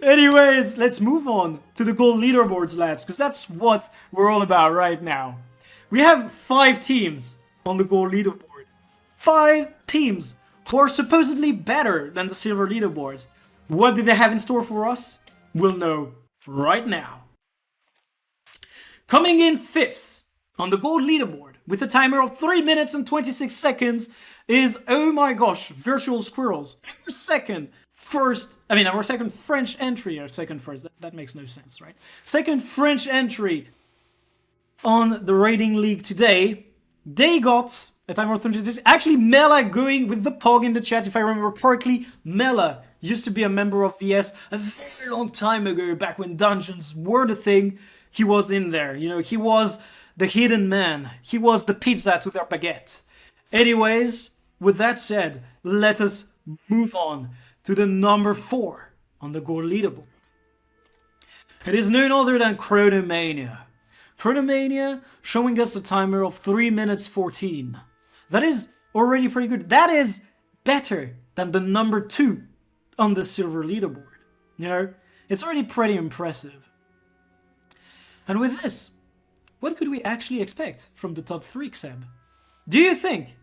Anyways, let's move on to the gold leaderboards, lads, because that's what we're all about right now. We have 5 teams on the gold leaderboard. 5 teams who are supposedly better than the silver leaderboard. What do they have in store for us? We'll know right now. Coming in 5th on the gold leaderboard with a timer of 3 minutes and 26 seconds is, oh my gosh, Virtual Squirrels. Our second French entry, or second first, that makes no sense, right? Second French entry on the rating league today. They got a timer of 36. Actually, Mela going with the pog in the chat, if I remember correctly. Mela used to be a member of VS a very long time ago, back when dungeons were the thing. He was in there, you know, he was the hidden man. He was the pizza to their baguette. Anyways, with that said, let us move on to the number 4 on the gold leaderboard. It is none other than Chronomania. Chronomania showing us a timer of 3 minutes 14. That is already pretty good. That is better than the number 2 on the silver leaderboard. You know, it's already pretty impressive. And with this, what could we actually expect from the top 3, Xeb? Do you think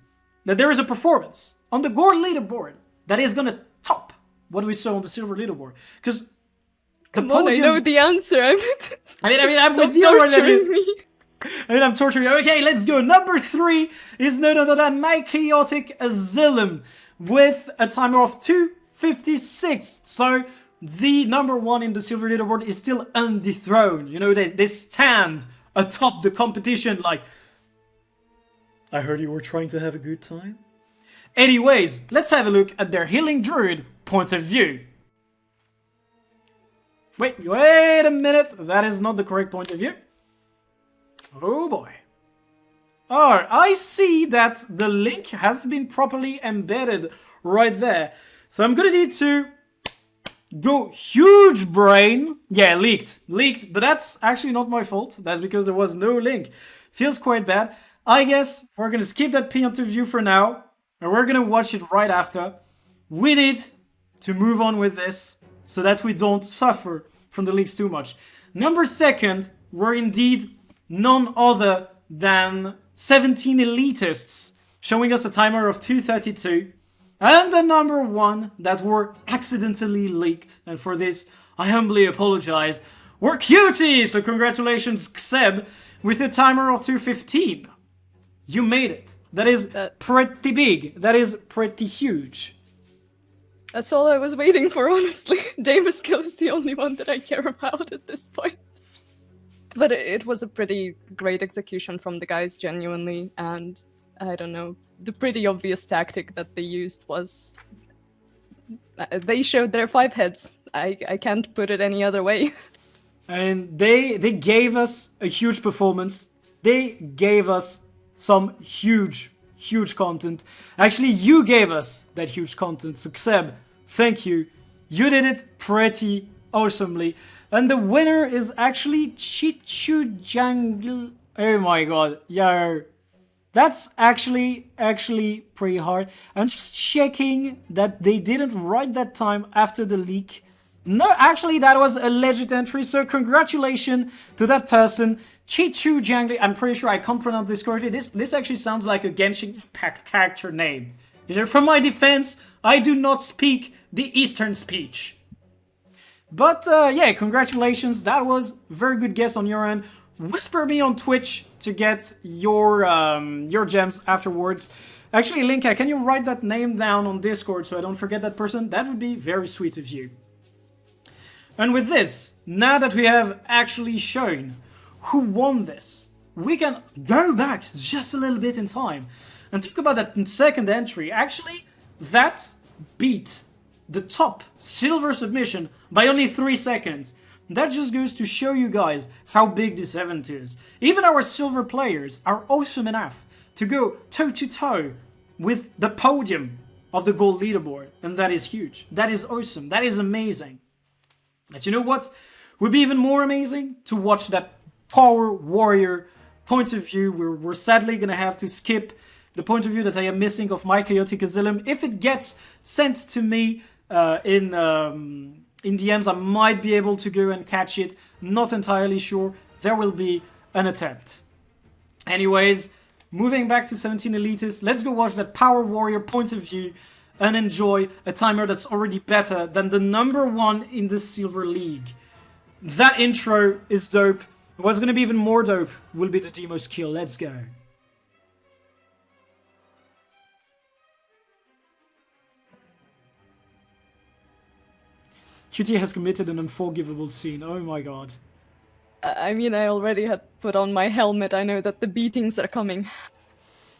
that there is a performance on the gold leaderboard that is going to top what we saw on the silver leaderboard? Because Come on, I know the answer. I'm with you. I'm torturing you. Okay, let's go. Number 3 is none other than my chaotic Asylum with a timer of 2:56. So the number 1 in the silver leaderboard is still undethroned. You know, they stand atop the competition like, I heard you were trying to have a good time. Anyways, let's have a look at their Healing Druid point of view. Wait a minute. That is not the correct point of view. Oh boy. Alright, I see that the link hasn't been properly embedded right there. So I'm gonna need to go huge brain. Yeah, leaked, but that's actually not my fault. That's because there was no link. Feels quite bad. I guess we're gonna skip that point of view for now, and we're gonna watch it right after. We need to move on with this so that we don't suffer from the leaks too much. Number 2 were indeed none other than 17 Elitists, showing us a timer of 2:32. And the number 1 that were accidentally leaked, and for this I humbly apologize, were Cutie! So congratulations, Xeb, with a timer of 2:15. You made it. That is pretty big. That is pretty huge. That's all I was waiting for, honestly. Deimos kill is the only one that I care about at this point. But it was a pretty great execution from the guys, genuinely, and I don't know, the pretty obvious tactic that they used was they showed their 5 heads. I can't put it any other way. And they gave us a huge performance. They gave us some huge content. Actually, you gave us that huge content. So Xeb, thank you. You did it pretty awesomely. And the winner is actually Chichu Jungle. Oh my god, yo. That's actually pretty hard. I'm just checking that they didn't write that time after the leak. No, actually that was a legit entry, so congratulations to that person. Chichu Jangli, I'm pretty sure I can't pronounce this correctly. This actually sounds like a Genshin Impact character name. You know, from my defense, I do not speak the Eastern speech. But yeah, congratulations. That was a very good guess on your end. Whisper me on Twitch to get your gems afterwards. Actually, Linka, can you write that name down on Discord so I don't forget that person? That would be very sweet of you. And with this, now that we have actually shown who won this, we can go back just a little bit in time and talk about that second entry. Actually, that beat the top silver submission by only 3 seconds. That just goes to show you guys how big this event is. Even our silver players are awesome enough to go toe-to-toe with the podium of the gold leaderboard. And that is huge. That is awesome. That is amazing. But you know what would be even more amazing? To watch that Power Warrior point of view. We're sadly going to have to skip the point of view that I am missing of my Chaotic Asylum. If it gets sent to me in DMs, I might be able to go and catch it. Not entirely sure. There will be an attempt. Anyways, moving back to 17 Elitists, let's go watch that Power Warrior point of view and enjoy a timer that's already better than the #1 in the Silver League. That intro is dope. What's going to be even more dope will be the Deimos kill. Let's go. QT has committed an unforgivable sin. Oh my god. I mean, I already had put on my helmet. I know that the beatings are coming.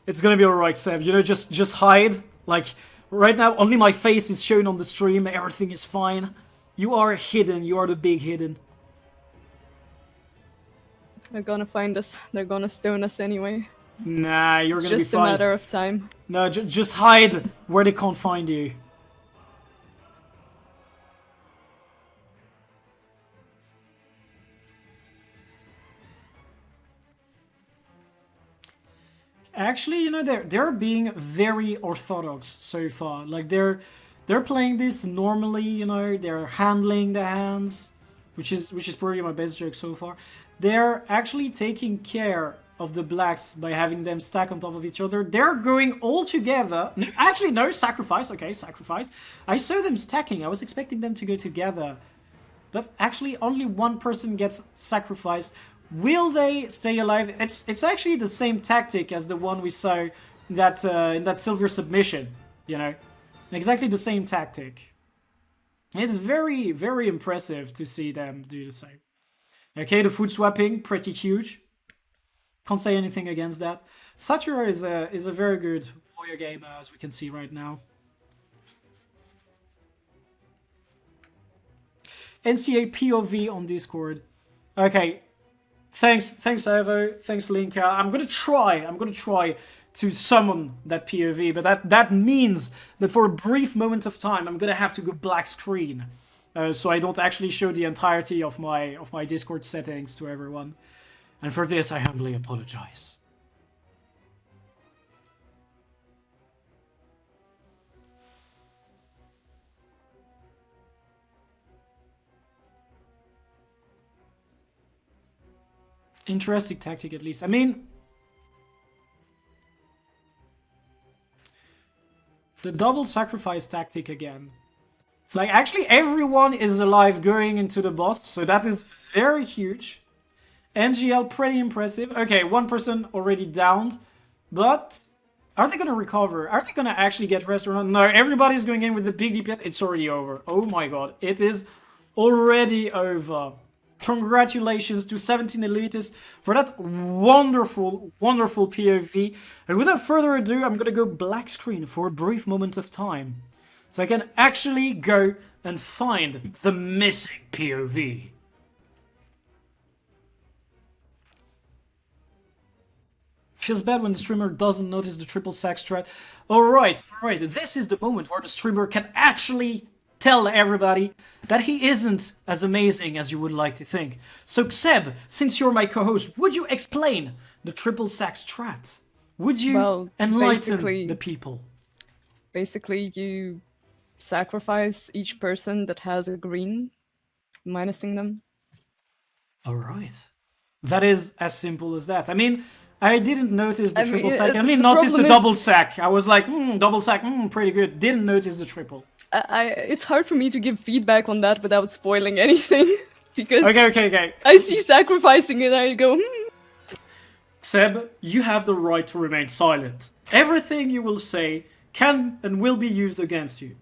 It's gonna be alright, Seb. You know, just hide. Like, right now, only my face is shown on the stream. Everything is fine. You are hidden. You are the big hidden. They're gonna find us. They're gonna stone us anyway. Nah, you're gonna be fine. Just a matter of time. No, just hide where they can't find you. Actually, you know, they're being very orthodox so far. Like they're playing this normally, you know, they're handling the hands, which is probably my best joke so far. They're actually taking care of the blacks by having them stack on top of each other. They're going all together. No, actually, no, sacrifice. Okay, sacrifice. I saw them stacking. I was expecting them to go together. But actually, only one person gets sacrificed. Will they stay alive? It's actually the same tactic as the one we saw that in that silver submission, you know? Exactly the same tactic. It's very, very impressive to see them do the same. Okay, the food swapping, pretty huge. Can't say anything against that. Satura is a very good warrior gamer, as we can see right now. NCA POV on Discord. Okay. Thanks Evo, thanks Linka. I'm gonna try to summon that POV, but that means that for a brief moment of time I'm gonna have to go black screen, so I don't actually show the entirety of my Discord settings to everyone. And for this I humbly apologize. Interesting tactic, at least. I mean, the double sacrifice tactic again. Like, actually, everyone is alive going into the boss, so that is very huge. NGL, pretty impressive. Okay, one person already downed, but are they gonna recover? Are they gonna actually get rest or not? No, everybody's going in with the big DPS. It's already over. Oh my god, it is already over. Congratulations to 17 Elitists for that wonderful, wonderful POV. And without further ado, I'm gonna go black screen for a brief moment of time, so I can actually go and find the missing POV. Feels bad when the streamer doesn't notice the triple sack strat. Alright, this is the moment where the streamer can actually tell everybody that he isn't as amazing as you would like to think. So Xeb, since you're my co-host, would you explain the triple sack strat? Would you enlighten the people? Basically, you sacrifice each person that has a green, minusing them. Alright. That is as simple as that. I mean, I didn't notice the triple sack. I mean, noticed the double sack. I was like, double sack, pretty good. Didn't notice the triple. It's hard for me to give feedback on that without spoiling anything, because okay. I see sacrificing and I go, Xeb, you have the right to remain silent. Everything you will say can and will be used against you.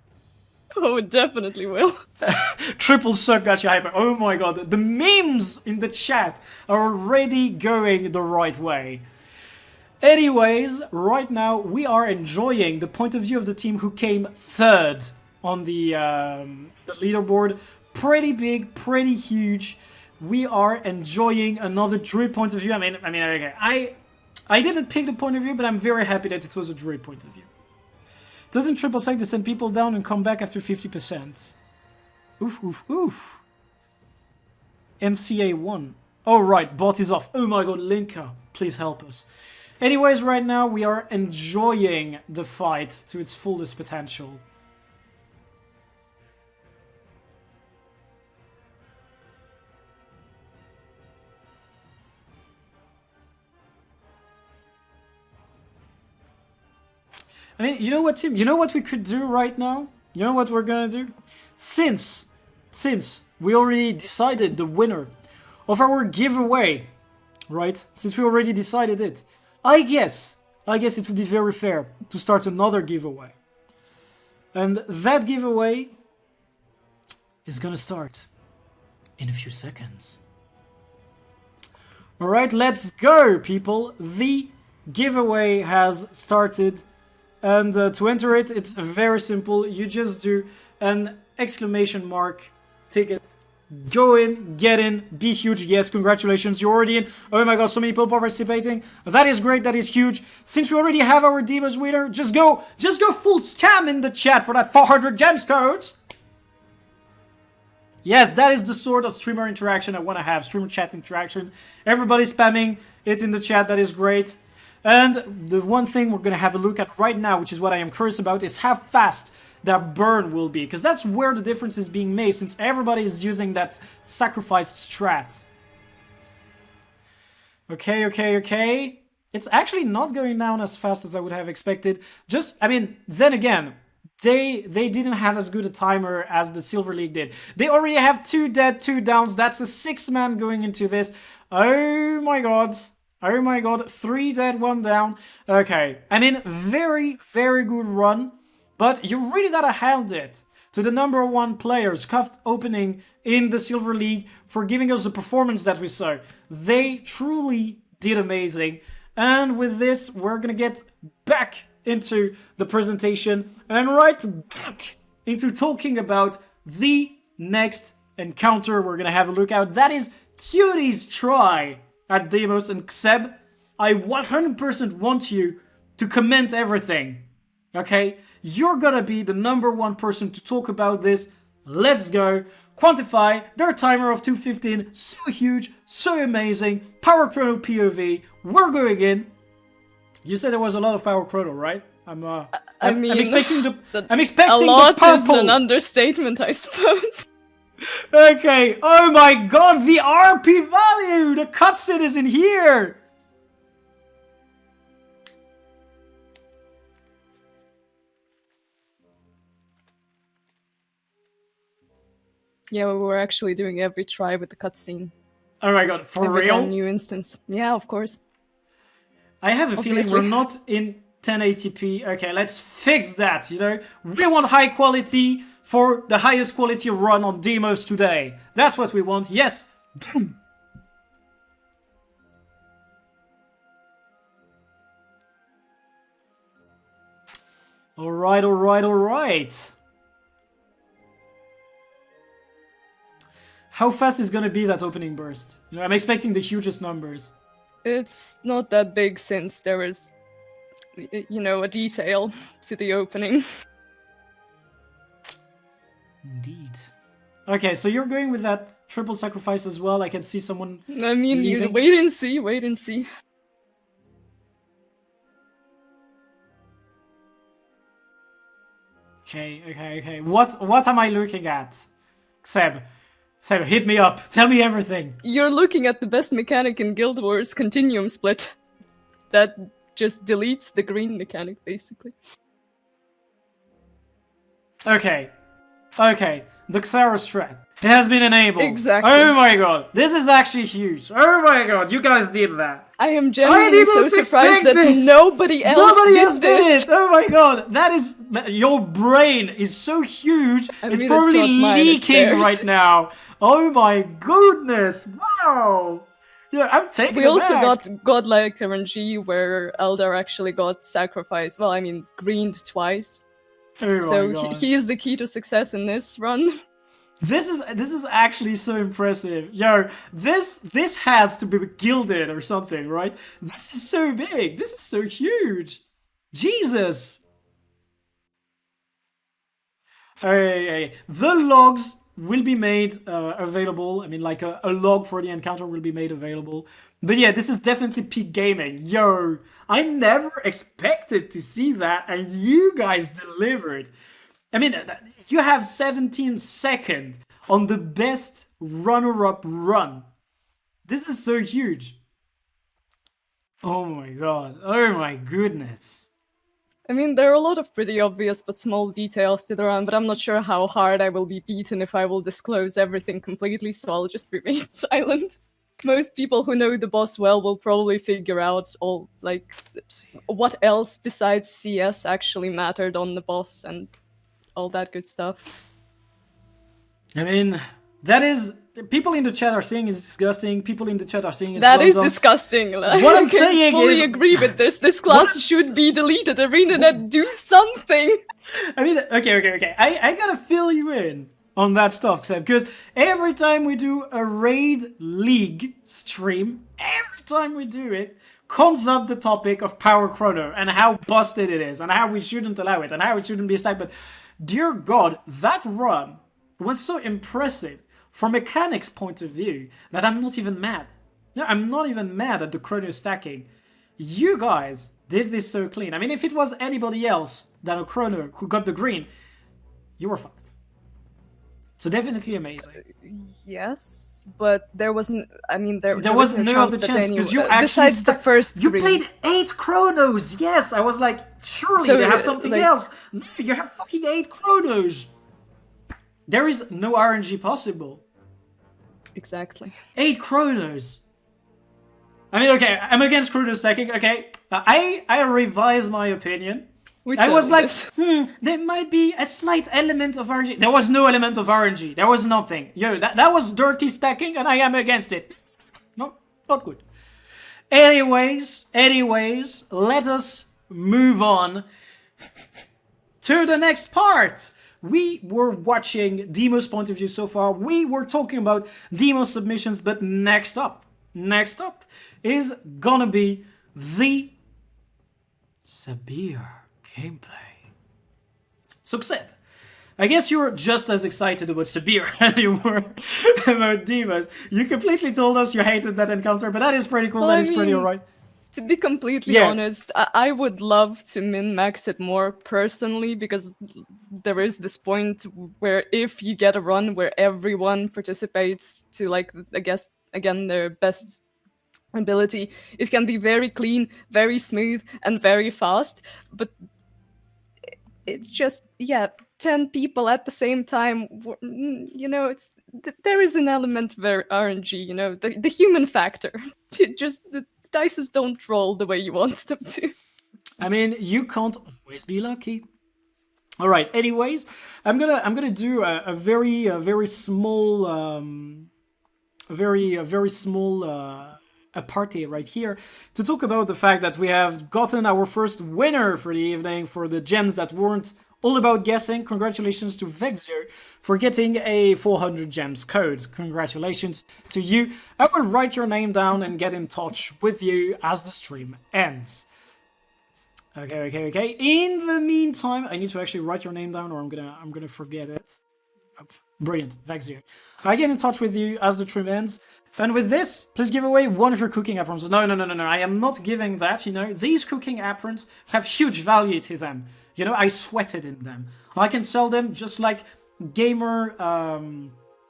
Oh, it definitely will. Triple suck got you hyper. Oh my god, the memes in the chat are already going the right way. Anyways, right now we are enjoying the point of view of the team who came third on the leaderboard. Pretty big, pretty huge. We are enjoying another Druid point of view. I mean, okay, I didn't pick the point of view, but I'm very happy that it was a Druid point of view. Doesn't triple sec to send people down and come back after 50%? Oof, oof, oof. MCA 1. Oh, right, bot is off. Oh my god, Linka, please help us. Anyways, right now we are enjoying the fight to its fullest potential. I mean, you know what, Tim? You know what we could do right now? You know what we're gonna do? Since we already decided the winner of our giveaway, right? Since we already decided it, I guess it would be very fair to start another giveaway. And that giveaway is gonna start in a few seconds. Alright, let's go, people. The giveaway has started. And to enter it, it's very simple. You just do an exclamation mark ticket. Go in, get in, be huge. Yes, congratulations, you're already in. Oh my god, so many people participating. That is great, that is huge. Since we already have our Deimos winner, just go full scam in the chat for that 400 gems codes. Yes, that is the sort of streamer interaction I want to have. Streamer chat interaction. Everybody spamming it in the chat, that is great. And the one thing we're going to have a look at right now, which is what I am curious about, is how fast that burn will be. Because that's where the difference is being made, since everybody is using that sacrificed strat. Okay. It's actually not going down as fast as I would have expected. I mean, then again, they didn't have as good a timer as the Silver League did. They already have 2 dead, 2 downs. That's a 6-man going into this. Oh my god. Oh my god, 3 dead, 1 down. Okay, I mean, very, very good run. But you really gotta hand it to the #1 player, Scuffed opening in the Silver League, for giving us the performance that we saw. They truly did amazing. And with this, we're gonna get back into the presentation and right back into talking about the next encounter we're gonna have a look at. That is Cutie's Try at Deimos. And XVII, I 100% want you to comment everything, okay? You're gonna be the #1 person to talk about this. Let's go. Quantify their timer of 2:15, so huge, so amazing. Power Chrono POV, we're going in. You said there was a lot of Power Chrono, right? I'm expecting the a lot purple. is an understatement, I suppose. Okay, oh my god, the RP value! The cutscene is in here! Yeah, we were actually doing every try with the cutscene. Oh my god, for every real? New instance. Yeah, of course. I have a feeling we're not in 1080p. Okay, let's fix that, you know? We want high quality for the highest quality run on Deimos today. That's what we want. Yes. Boom. Alright. How fast is gonna be that opening burst? You know, I'm expecting the hugest numbers. It's not that big since there is, you know, a detail to the opening. Indeed. Okay, so you're going with that triple sacrifice as well. I can see someone I mean, you wait and see. Okay. What am I looking at? Seb, hit me up. Tell me everything. You're looking at the best mechanic in Guild Wars Continuum Split. That just deletes the green mechanic, basically. Okay. The Xara strat. It has been enabled. Exactly. Oh my god. This is actually huge. Oh my god. You guys did that. I am genuinely so surprised that nobody else did this. It. Oh my god. That is... Your brain is so huge. It's probably leaking right now. Oh my goodness. Wow. Yeah, I'm taking it We also back. got godlike RNG where Eldar actually got sacrificed. Well, I mean, greened twice. Oh so he is the key to success in this run. This is actually so impressive. Yo, this has to be gilded or something, right? This is so big. This is so huge. Jesus. The logs will be made available. I mean, like a log for the encounter will be made available. But yeah, this is definitely peak gaming. Yo, I never expected to see that, and you guys delivered. I mean, you have 17 seconds on the best runner-up run. This is so huge. Oh my god. Oh my goodness. I mean, there are a lot of pretty obvious but small details to the run, but I'm not sure how hard I will be beaten if I will disclose everything completely, so I'll just remain silent. Most people who know the boss well will probably figure out all, like, what else besides CS actually mattered on the boss and all that good stuff. I mean, that is... People in the chat are saying it's disgusting. People in the chat are saying it's That well is done. disgusting. Like, What I'm I can saying fully is... agree with this. This class should be deleted. ArenaNet, do something. I mean, okay. I gotta fill you in on that stuff, because every time we do a Raid League stream, every time we do it, comes up the topic of Power Chrono and how busted it is and how we shouldn't allow it and how it shouldn't be stacked. But dear God, that run was so impressive from mechanics point of view that I'm not even mad. No, I'm not even mad at the Chrono stacking. You guys did this so clean. I mean, if it was anybody else than a Chrono who got the green, you were fucked. So definitely amazing. Yes, but there wasn't. I mean, there was no other chance because you actually besides the first. You green. played 8 Chronos. Yes, I was like, surely So, they have something like- else. No, you have fucking 8 Chronos. There is no RNG possible. Exactly. 8 Chronos. I mean, okay, I'm against Chrono stacking. Okay, I revise my opinion. I was like, there might be a slight element of RNG. There was no element of RNG. There was nothing. Yo, that was dirty stacking, and I am against it. No, not good. Anyways, let us move on to the next part. We were watching Deimos' point of view so far. We were talking about Deimos submissions, but next up is gonna be the Sabir gameplay. So Xed, I guess you were just as excited about Sabir as you were about Deimos. You completely told us you hated that encounter, but that is pretty cool. Well, That I is pretty mean, alright. To be completely honest, I would love to min-max it more personally, because there is this point where if you get a run where everyone participates to, like, I guess, again, their best ability, it can be very clean, very smooth, and very fast, but it's just, 10 people at the same time, you know, it's there is an element of RNG, you know, the human factor. Just the dices don't roll the way you want them to. I mean, you can't always be lucky. All right. Anyways, I'm gonna do a very small a party right here to talk about the fact that we have gotten our first winner for the evening for the gems that weren't all about guessing. Congratulations to Vexio for getting a 400 gems code. Congratulations to you. I will write your name down and get in touch with you as the stream ends. Okay. In the meantime, I need to actually write your name down or I'm gonna forget it. Oh, brilliant, Vexio. I get in touch with you as the stream ends. And with this, please give away one of your cooking aprons. No, I am not giving that, you know. These cooking aprons have huge value to them. You know, I sweated in them. I can sell them just like gamer,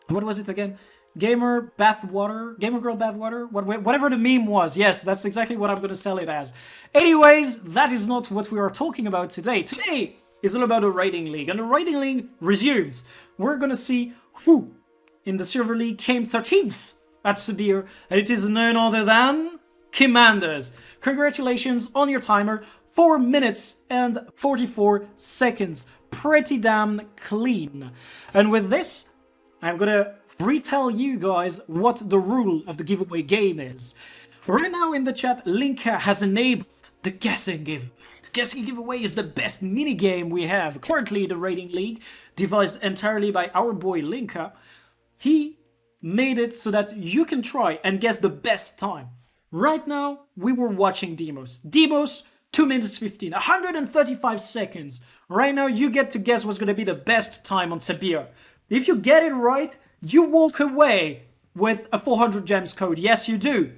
what was it again? Gamer bathwater? Gamer girl bathwater? Whatever the meme was. Yes, that's exactly what I'm going to sell it as. Anyways, that is not what we are talking about today. Today is all about a raiding league. And the raiding league resumes. We're going to see who in the Silver League came 13th at Sabir. And it is none other than Kymmanders. Congratulations on your timer. 4 minutes and 44 seconds. Pretty damn clean. And with this, I'm gonna retell you guys what the rule of the giveaway game is. Right now in the chat, Linka has enabled the guessing giveaway. The guessing giveaway is the best minigame we have currently in the Raiding League, devised entirely by our boy Linka. He made it so that you can try and guess the best time. Right now, we were watching Deimos. Deimos 2 minutes 15, 135 seconds. Right now, you get to guess what's going to be the best time on Sabir. If you get it right, you walk away with a 400 gems code. Yes, you do.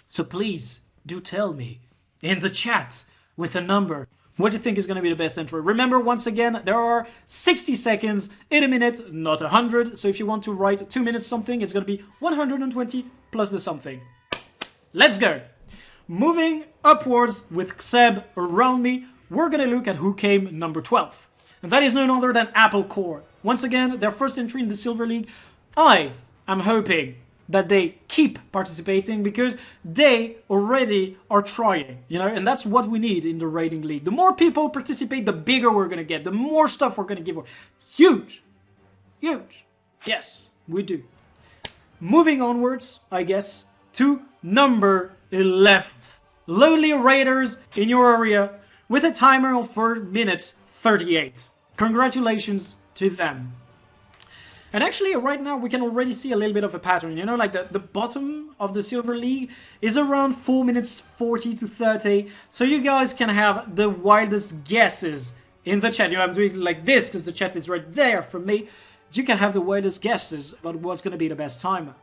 So please, do tell me in the chat with a number. What do you think is going to be the best entry? Remember, once again, there are 60 seconds in a minute, not 100. So if you want to write 2 minutes something, it's going to be 120 plus the something. Let's go. Moving upwards with Seb around me, we're going to look at who came number 12. And that is none other than Apple Core. Once again, their first entry in the Silver League. I am hoping that they keep participating because they already are trying, you know, and that's what we need in the raiding league. The more people participate, the bigger we're gonna get, the more stuff we're gonna give away. Huge, huge. Yes, we do. Moving onwards, I guess, to number 11th. Lowly Raiders in your area with a timer of 4 minutes 38. Congratulations to them. And actually, right now, we can already see a little bit of a pattern. You know, like the bottom of the Silver League is around 4 minutes 40 to 30. So you guys can have the wildest guesses in the chat. You know, I'm doing like this because the chat is right there for me. You can have the wildest guesses about what's going to be the best timer.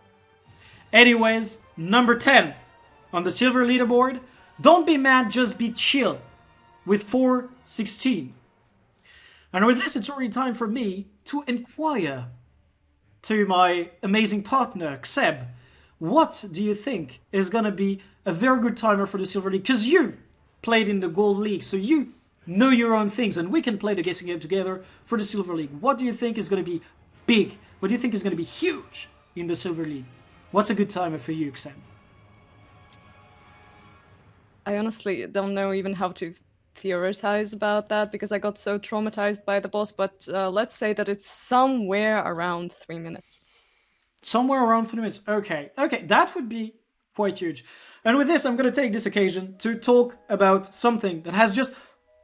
Anyways, number 10 on the Silver leaderboard. Don't be mad, just be chill with 416. And with this, it's already time for me to inquire to my amazing partner, Xeb. What do you think is going to be a very good timer for the Silver League? Because you played in the Gold League, so you know your own things, and we can play the guessing game together for the Silver League. What do you think is going to be big? What do you think is going to be huge in the Silver League? What's a good timer for you, Xeb? I honestly don't know even how to theorize about that because I got so traumatized by the boss, but let's say that it's somewhere around 3 minutes. Somewhere around 3 minutes. Okay, that would be quite huge. And with this, I'm going to take this occasion to talk about something that has just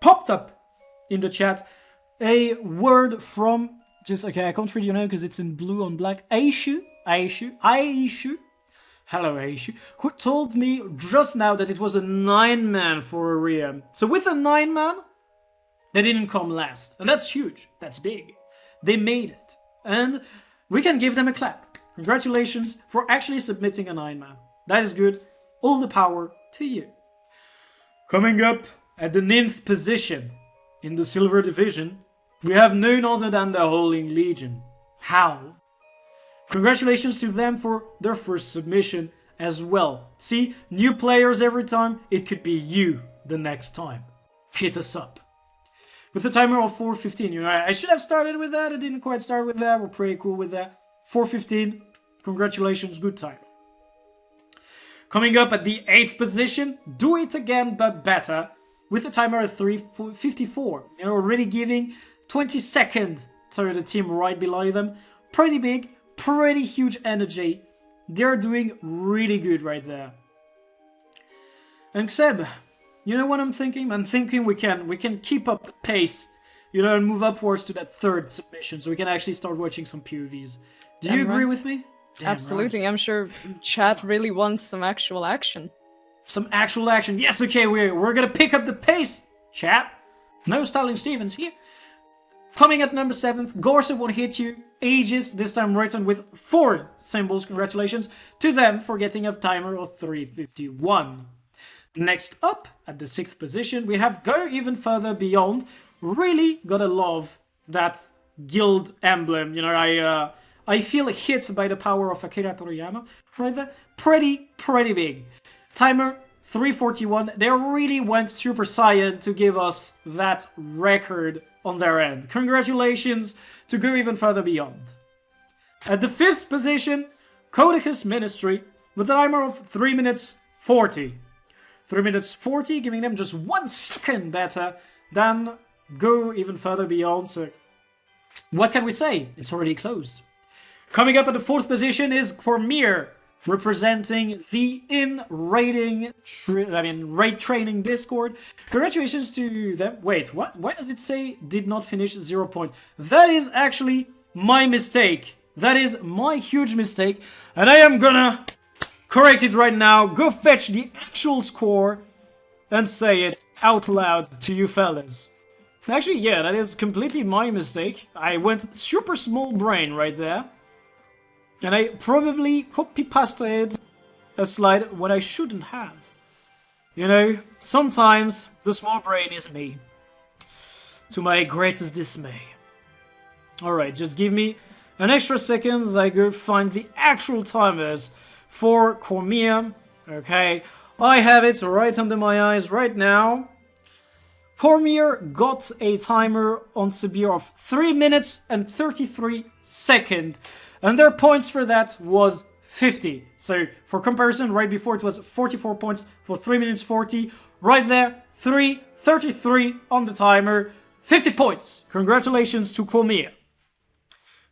popped up in the chat. A word from, okay, I can't read your name because it's in blue on black. Aishu. Hello, Aishu, who told me just now that it was a 9-man for Area. So with a 9-man, they didn't come last. And that's huge. That's big. They made it. And we can give them a clap. Congratulations for actually submitting a 9-man. That is good. All the power to you. Coming up at the 9th position in the Silver Division, we have none other than the Howling Legion, Howl. Congratulations to them for their first submission as well. See, new players every time. It could be you the next time. Hit us up. With a timer of 4:15, you know, I should have started with that. I didn't quite start with that. We're pretty cool with that. 4:15. Congratulations, good time. Coming up at the 8th position, do it again but better. With a timer of 3:54. You know, already giving 20 seconds to the team right below them. Pretty big. Pretty huge energy. They're doing really good right there. And Xeb, you know what I'm thinking? I'm thinking we can keep up the pace, you know, and move upwards to that 3rd submission so we can actually start watching some POVs. Do you agree with me? Damn Absolutely. right. I'm sure chat really wants some actual action. Some actual action. Yes, okay, we're gonna pick up the pace, chat. No Starling Stevens here. Coming at number 7th, Gorsa won't hit you. Aegis, this time written with 4 symbols. Congratulations to them for getting a timer of 3:51. Next up, at the 6th position, we have Go Even Further Beyond. Really gotta love that guild emblem. You know, I feel hit by the power of Akira Toriyama right there. Pretty big. Timer 3:41. They really went Super Saiyan to give us that record on their end. Congratulations to Go Even Further Beyond. At the 5th position, Codicus Ministry with a timer of 3 minutes 40. 3 minutes 40, giving them just 1 second better than Go Even Further Beyond. So what can we say? It's already closed. Coming up at the 4th position is Cormier, representing the raid training Discord. Congratulations to them. Wait, what? Why does it say did not finish 0 point? That is actually my mistake. That is my huge mistake. And I am gonna correct it right now. Go fetch the actual score and say it out loud to you fellas. Actually, yeah, that is completely my mistake. I went super small brain right there. And I probably copy-pasted a slide when I shouldn't have. You know, sometimes the small brain is me. To my greatest dismay. Alright, just give me an extra second as I go find the actual timers for Cormia. Okay, I have it right under my eyes right now. Cormier got a timer on Sabir of 3 minutes and 33 seconds. And their points for that was 50. So for comparison, right before it was 44 points for 3 minutes 40. Right there, 3:33 on the timer, 50 points. Congratulations to Cormier.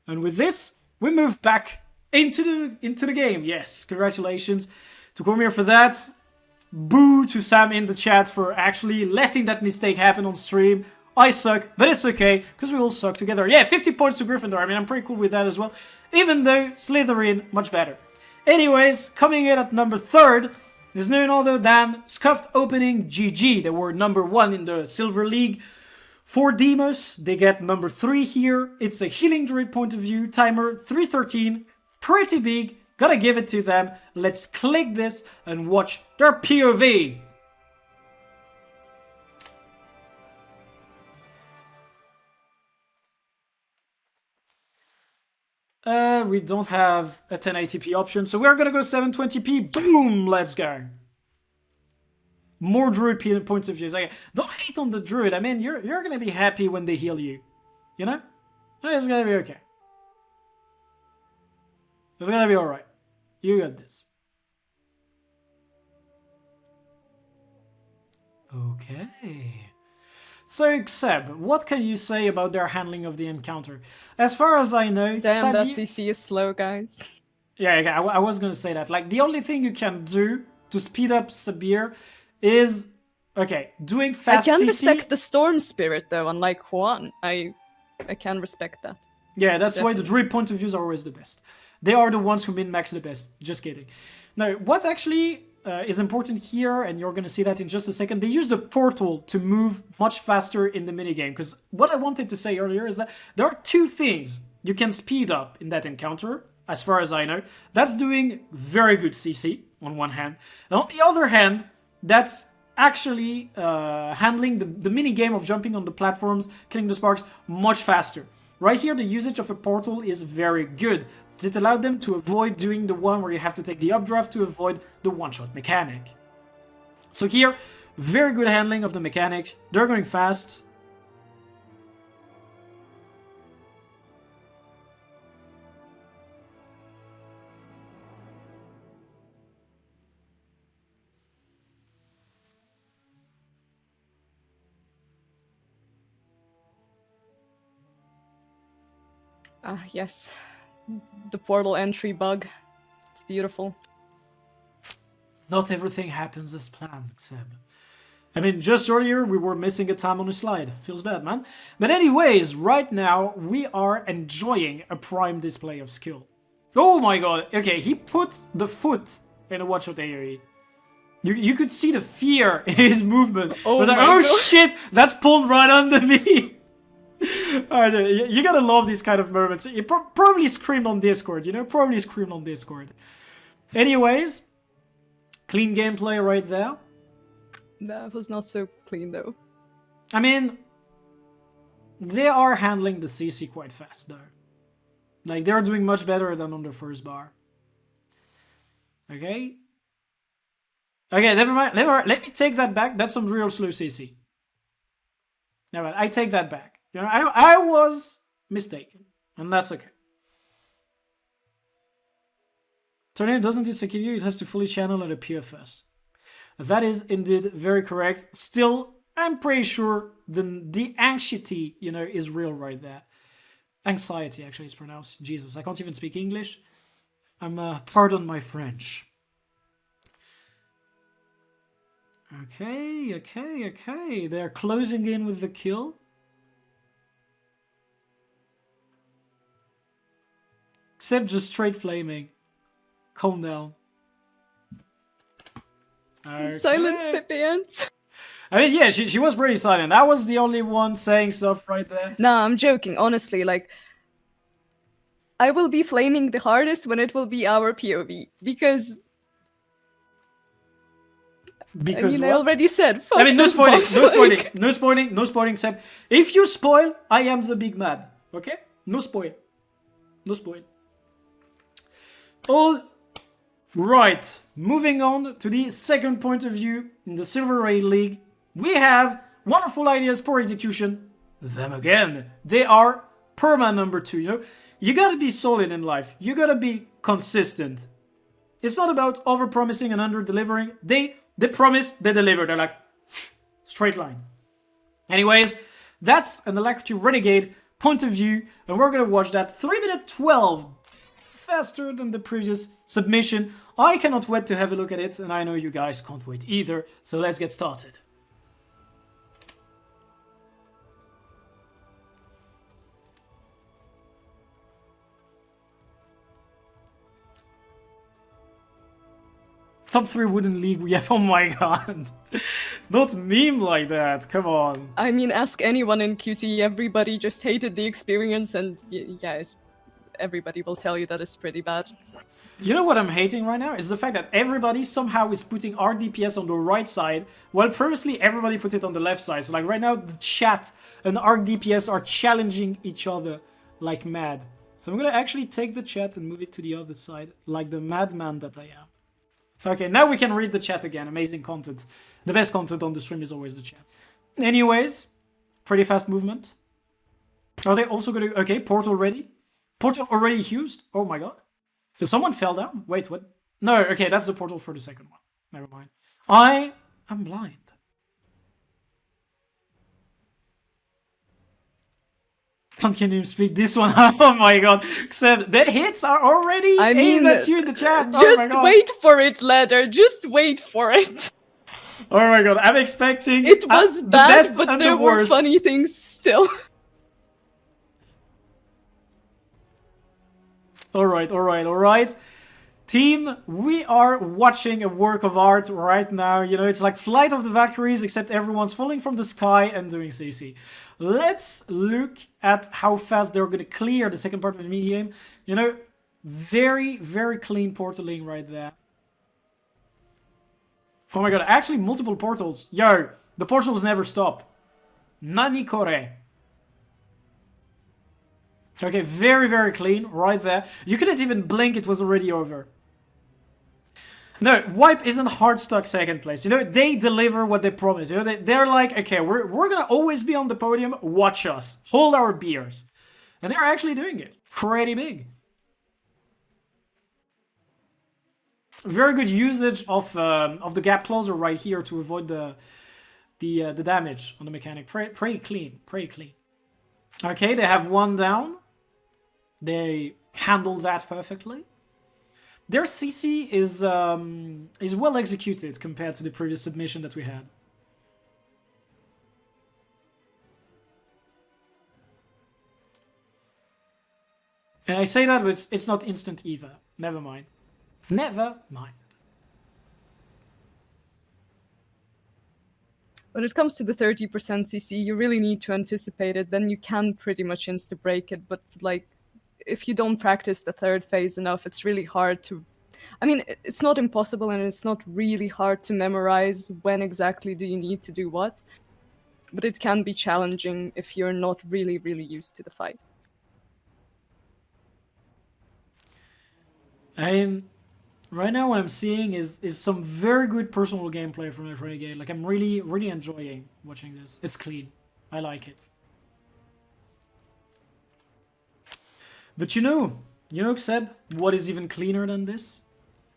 And with this, we move back into the game. Yes, congratulations to Cormier for that. Boo to Sam in the chat for actually letting that mistake happen on stream. I suck, but it's okay, because we all suck together. Yeah, 50 points to Gryffindor. I mean, I'm pretty cool with that as well. Even though Slytherin, much better. Anyways, coming in at number 3rd is none other than Scuffed opening GG. They were number 1 in the Silver League. For Deimos, they get number 3 here. It's a Healing Druid point of view. Timer 3:13. Pretty big. Gotta give it to them. Let's click this and watch their POV. We don't have a 1080p option, so we're gonna go 720p. Boom! Let's go. More Druid points of view. Okay, don't hate on the Druid. I mean, you're gonna be happy when they heal you. You know? It's gonna be okay. It's gonna be alright. You got this. Okay. So, Seb, what can you say about their handling of the encounter? As far as I know, Damn, that CC is slow, guys. Yeah, I was gonna say that. Like, the only thing you can do to speed up Sabir is, okay, doing fast CC. I can respect the Storm Spirit, though, unlike Juan. I can respect that. Yeah, that's why the Druid point of views are always the best. They are the ones who min-max the best. Just kidding. Now, what actually is important here, and you're going to see that in just a second, they use the portal to move much faster in the minigame. Because what I wanted to say earlier is that there are 2 things you can speed up in that encounter, as far as I know. That's doing very good CC, on one hand. And on the other hand, that's actually handling the minigame of jumping on the platforms, killing the sparks, much faster. Right here, the usage of a portal is very good. It allowed them to avoid doing the one where you have to take the updraft to avoid the one-shot mechanic. So here, very good handling of the mechanic. They're going fast. Ah, yes. The portal entry bug. It's beautiful. Not everything happens as planned, Seb. I mean, just earlier we were missing a time on a slide. Feels bad, man. But anyways, right now we are enjoying a prime display of skill. Oh my god. Okay, he put the foot in a one-shot AoE. You could see the fear in his movement. Oh, like, oh shit, that's pulled right under me. You gotta love these kind of moments. You probably screamed on Discord, you know? Probably screamed on Discord. Anyways, clean gameplay right there. That was not so clean, though. I mean, they are handling the CC quite fast, though. Like, they're doing much better than on the first bar. Okay? Okay, never mind. Let me take that back. That's some real slow CC. Never mind. I take that back. You know, I was mistaken, and that's okay. Tornado doesn't it secure you, it has to fully channel and appear first. That is indeed very correct. Still, I'm pretty sure the anxiety, you know, is real right there. Anxiety, actually, is pronounced. Jesus, I can't even speak English. Pardon my French. Okay. They're closing in with the kill. Except just straight flaming. Calm down. Okay. Silent Pippi ants. I mean, yeah, she was pretty silent. I was the only one saying stuff right there. No, I'm joking. Honestly, like, I will be flaming the hardest when it will be our POV because I mean, I already said. Fuck I mean, no this spoiling, boss, no like- spoiling, no spoiling, no spoiling. Except if you spoil, I am the big mad. Okay, no spoil, no spoil. All right, moving on to the second point of view in the Silver Raid League, we have wonderful ideas for execution. Them again. They are perma number 2. You know, you gotta be solid in life. You gotta be consistent. It's not about over-promising and under-delivering. They promise, they deliver. They're like, straight line. Anyways, that's an Alacrity Renegade point of view, and we're gonna watch that 3 minute 12, faster than the previous submission. I cannot wait to have a look at it, and I know you guys can't wait either, so let's get started. Top 3 wooden league, yeah, oh my god. Don't meme like that, come on. I mean, ask anyone in QT. Everybody just hated the experience, and yeah, everybody will tell you that it's pretty bad. You know what I'm hating right now? Is the fact that everybody somehow is putting our DPS on the right side, while previously everybody put it on the left side. So like right now, the chat and our DPS are challenging each other like mad. So I'm gonna actually take the chat and move it to the other side, like the madman that I am. Okay, now we can read the chat again. Amazing content. The best content on the stream is always the chat. Anyways, pretty fast movement. Are they also gonna... Okay, portal ready? Portal already used? Oh my god. Someone fell down? Wait, what? No, okay, that's the portal for the second one. Never mind. I am blind. Can't even speak this one. Oh my god. Except the hits are already aimed at you in the chat. Just wait for it, ladder. Just wait for it. Oh my god, I'm expecting it was the bad, best but and there the were worst. funny things still. Alright. Team, we are watching a work of art right now. You know, it's like Flight of the Valkyries, except everyone's falling from the sky and doing CC. Let's look at how fast they're going to clear the second part of the mini-game. You know, very, very clean portaling right there. Oh my god, actually multiple portals. Yo, the portals never stop. Nani kore. Okay, very, very clean right there. You couldn't even blink, it was already over. No, Wipe isn't hard stuck second place. You know, they deliver what they promise. You know, they're like, okay, we're gonna always be on the podium. Watch us. Hold our beers. And they're actually doing it. Pretty big. Very good usage of the gap closer right here to avoid the damage on the mechanic. Pretty clean. Okay, they have one down. They handle that perfectly. Their CC is well executed compared to the previous submission that we had. And I say that, but it's not instant either. Never mind. Never mind. When it comes to the 30% CC, you really need to anticipate it. Then you can pretty much insta-break it. But like, if you don't practice the third phase enough, it's really hard to... I mean, it's not impossible, and it's not really hard to memorize when exactly do you need to do what. But it can be challenging if you're not really, really used to the fight. Right now what I'm seeing is some very good personal gameplay from the Renegade. Like, I'm really, really enjoying watching this. It's clean. I like it. But you know, Seb, what is even cleaner than this?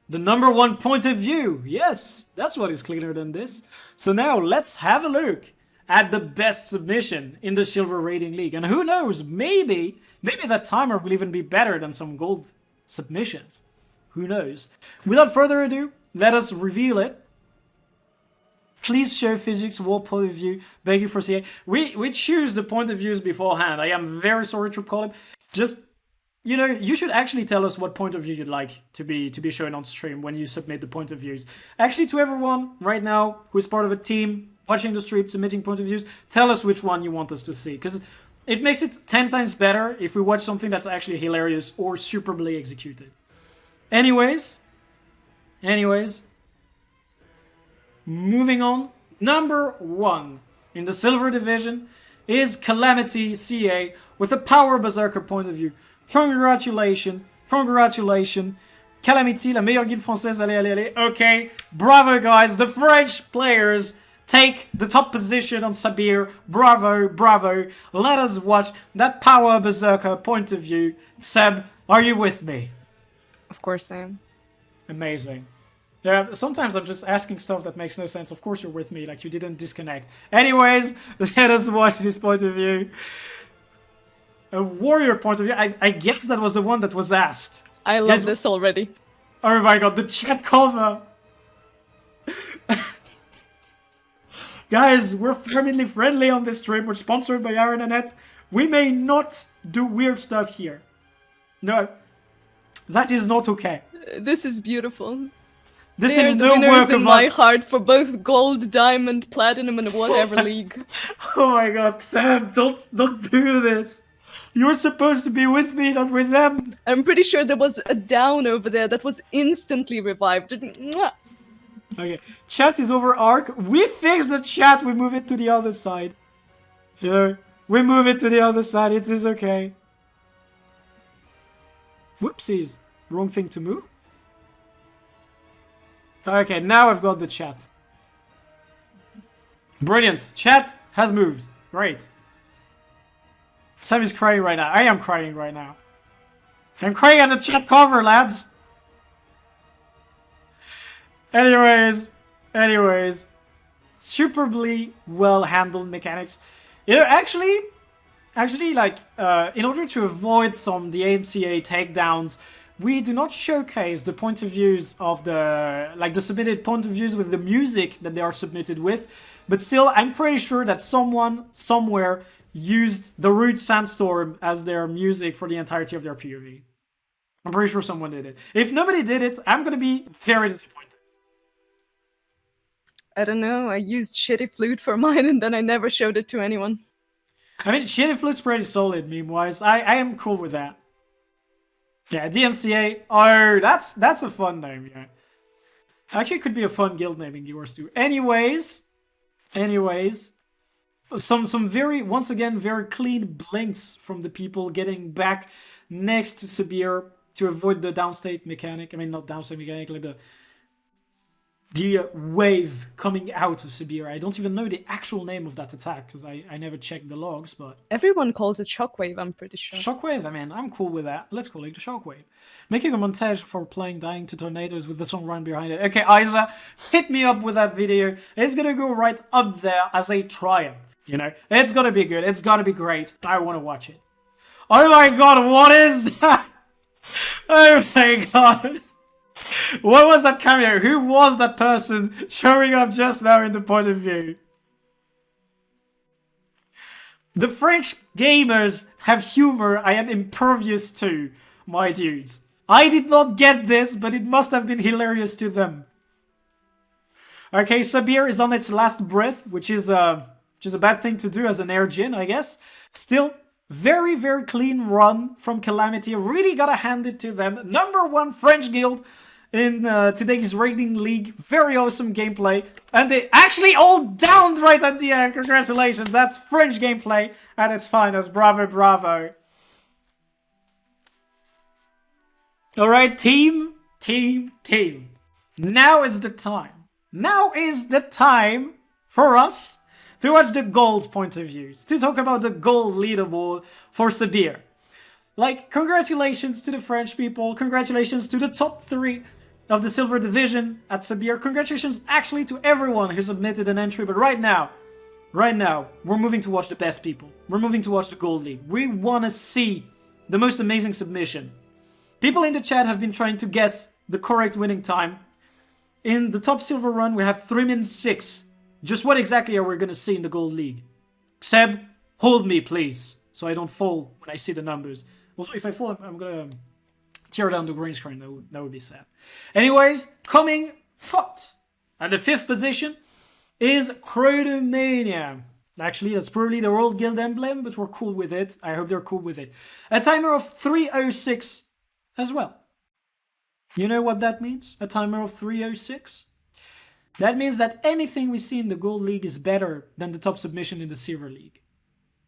The #1 point of view. Yes, that's what is cleaner than this. So now let's have a look at the best submission in the Silver Rating League. And who knows, maybe that timer will even be better than some gold submissions. Who knows? Without further ado, let us reveal it. Please show physics, war point of view. Thank you for CA. We choose the point of views beforehand. I am very sorry to call him. Just, you know, you should actually tell us what point of view you'd like to be shown on stream when you submit the point of views. Actually, to everyone right now who is part of a team, watching the stream, submitting point of views, tell us which one you want us to see. Because it makes it 10 times better if we watch something that's actually hilarious or superbly executed. Anyways, moving on. Number 1 in the Silver Division is Calamity CA with a Power Berserker point of view. Congratulations. Calamity, la meilleure guilde française, allez. Okay, bravo guys, the French players take the top position on Sabir. Bravo. Let us watch that Power Berserker point of view. Seb, are you with me? Of course I am. Amazing. Yeah, sometimes I'm just asking stuff that makes no sense. Of course you're with me, like you didn't disconnect. Anyways, let us watch this point of view. A warrior point of view. I guess that was the one that was asked. I love this already. Oh my god, the chat cover. Guys, we're family friendly on this stream. We're sponsored by ArenaNet. We may not do weird stuff here. No, that is not okay. This is beautiful. This They're is the no winners work in of my art. heart for both gold, diamond, platinum, and whatever league. Oh my god, Sam, don't do this. You're supposed to be with me, not with them. I'm pretty sure there was a down over there that was instantly revived. Mwah. Okay, chat is over arc. We fix the chat, we move it to the other side. Yeah, we move it to the other side, it is okay. Whoopsies, wrong thing to move. Okay, now I've got the chat. Brilliant, chat has moved, great. Sam is crying right now, I am crying right now. I'm crying at the chat cover, lads. Anyways, superbly well handled mechanics. You know, actually, like, in order to avoid some DMCA takedowns, we do not showcase the point of views of the submitted point of views with the music that they are submitted with. But still, I'm pretty sure that someone somewhere used the Root Sandstorm as their music for the entirety of their POV. I'm pretty sure someone did it. If nobody did it, I'm gonna be very disappointed. I don't know, I used shitty flute for mine and then I never showed it to anyone. I mean, Shitty Flute's pretty solid meme-wise. I am cool with that. Yeah, DMCA. Oh, that's a fun name, yeah. Actually, it could be a fun guild naming yours too. Anyways, some very, once again, very clean blinks from the people getting back next to Sabir to avoid the downstate mechanic. I mean, not downstate mechanic, like the wave coming out of Sabir. I don't even know the actual name of that attack because I never checked the logs, but... Everyone calls it shockwave, I'm pretty sure. Shockwave, I mean, I'm cool with that. Let's call it the shockwave. Making a montage for playing Dying to Tornadoes with the song run behind it. Okay, Isa, hit me up with that video. It's gonna go right up there as a triumph, you know? It's gonna be good. It's gonna be great. I want to watch it. Oh my god, what is that? Oh my god. What was that cameo? Who was that person showing up just now in the point of view? The French gamers have humor I am impervious to, my dudes. I did not get this, but it must have been hilarious to them. Okay, Sabir is on its last breath, which is a bad thing to do as an air djinn, I guess. Still, very, very clean run from Calamity. Really gotta hand it to them. #1 French guild in today's raiding league. Very awesome gameplay. And they actually all downed right at the end. Congratulations. That's French gameplay at its finest. Bravo, bravo. Alright, team. Now is the time. Now is the time for us to watch the gold point of views. To talk about the gold leaderboard for Sabir. Like, congratulations to the French people. Congratulations to the top 3 of the Silver Division at Sabir. Congratulations actually to everyone who submitted an entry. But right now, we're moving to watch the best people. We're moving to watch the Gold League. We want to see the most amazing submission. People in the chat have been trying to guess the correct winning time. In the top Silver run, we have 3 min 6. Just what exactly are we going to see in the Gold League? Seb, hold me, please, so I don't fall when I see the numbers. Also, if I fall, I'm going to tear down the green screen. That would be sad. Anyways, coming hot at the 5th position is Chronomania. Actually, that's probably the World Guild emblem, but we're cool with it. I hope they're cool with it. A timer of 306 as well. You know what that means? A timer of 306? That means that anything we see in the Gold League is better than the top submission in the Silver League.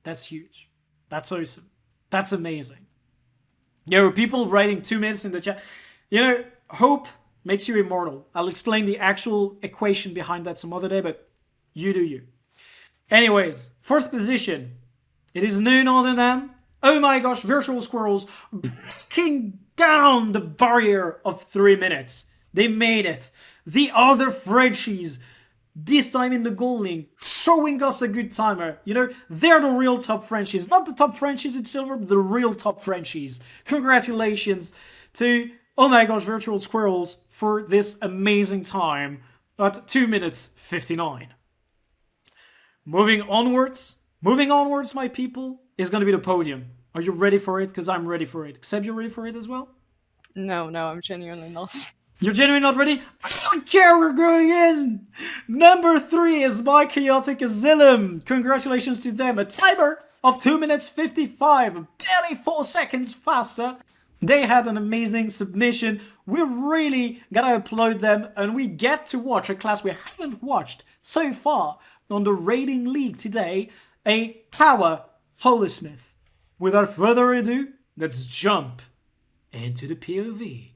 That's huge. That's awesome. That's amazing. Yo, people writing 2 minutes in the chat. You know, hope makes you immortal. I'll explain the actual equation behind that some other day, but you do you. Anyways, first position. It is none other than, oh my gosh, Virtual Squirrels breaking down the barrier of 3 minutes. They made it. The other Frenchies, this time in the Gold League, showing us a good timer. You know, they're the real top Frenchies. Not the top Frenchies in Silver, but the real top Frenchies. Congratulations to, oh my gosh, Virtual Squirrels for this amazing time at 2 minutes 59. Moving onwards, my people, is going to be the podium. Are you ready for it? Because I'm ready for it. Seb, you ready for it as well? No, I'm genuinely not. You're genuinely not ready? I don't care, we're going in! Number 3 is my chaotic Asylum. Congratulations to them. A timer of 2 minutes 55, barely 4 seconds faster. They had an amazing submission. We really gotta upload them, and we get to watch a class we haven't watched so far on the Raiding League today, a Power Holosmith. Without further ado, let's jump into the POV.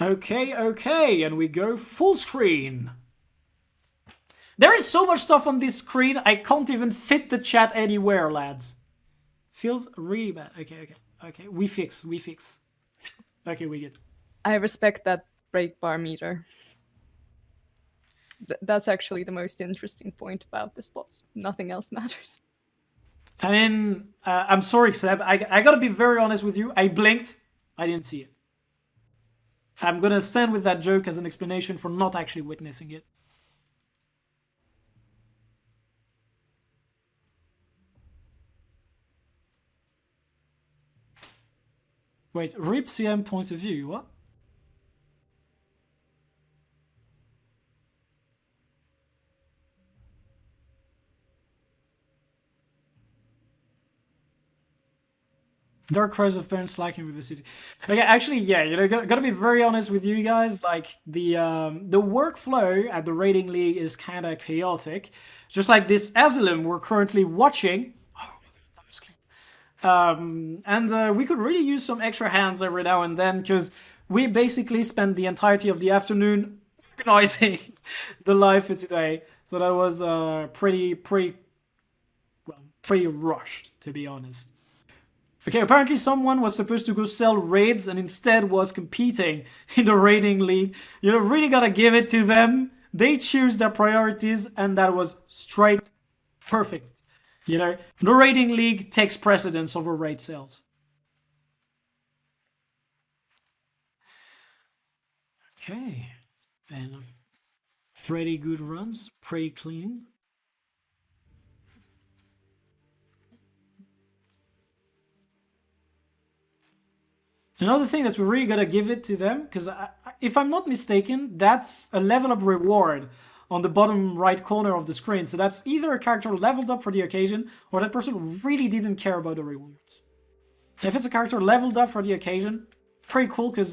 Okay, and we go full screen. There is so much stuff on this screen, I can't even fit the chat anywhere, lads. Feels really bad. Okay. We fix. Okay, we good. I respect that break bar meter. That's actually the most interesting point about this boss. Nothing else matters. I mean, I'm sorry, Seb. I gotta be very honest with you. I blinked. I didn't see it. I'm gonna stand with that joke as an explanation for not actually witnessing it. Wait, RIP CM point of view, what? Dark Cries of Parents slacking with the city. Okay, actually, yeah, you know, gotta be very honest with you guys. Like the workflow at the Raiding League is kind of chaotic. Just like this Asylum we're currently watching. Oh, that was clean. And we could really use some extra hands every now and then because we basically spent the entirety of the afternoon organizing the live for today. So that was pretty rushed, to be honest. Okay, apparently someone was supposed to go sell raids and instead was competing in the Raiding League. You know, really gotta give it to them. They choose their priorities and that was straight perfect. You know, the Raiding League takes precedence over raid sales. Okay, and pretty good runs, pretty clean. Another thing that we really gotta give it to them, because if I'm not mistaken, that's a level up reward on the bottom right corner of the screen. So that's either a character leveled up for the occasion, or that person really didn't care about the rewards. If it's a character leveled up for the occasion, pretty cool, because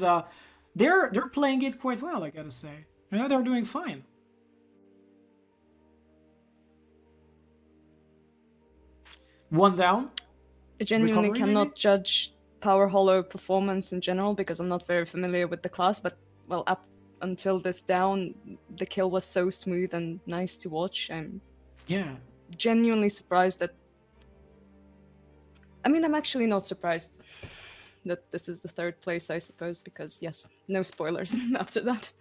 they're playing it quite well, I gotta say. You know, they're doing fine. One down. I genuinely Recovery, cannot maybe? judge Power Hollow performance in general because I'm not very familiar with the class, but well, up until this down, the kill was so smooth and nice to watch. I'm genuinely surprised that... I mean, I'm actually not surprised that this is the third place, I suppose, because yes, no spoilers after that.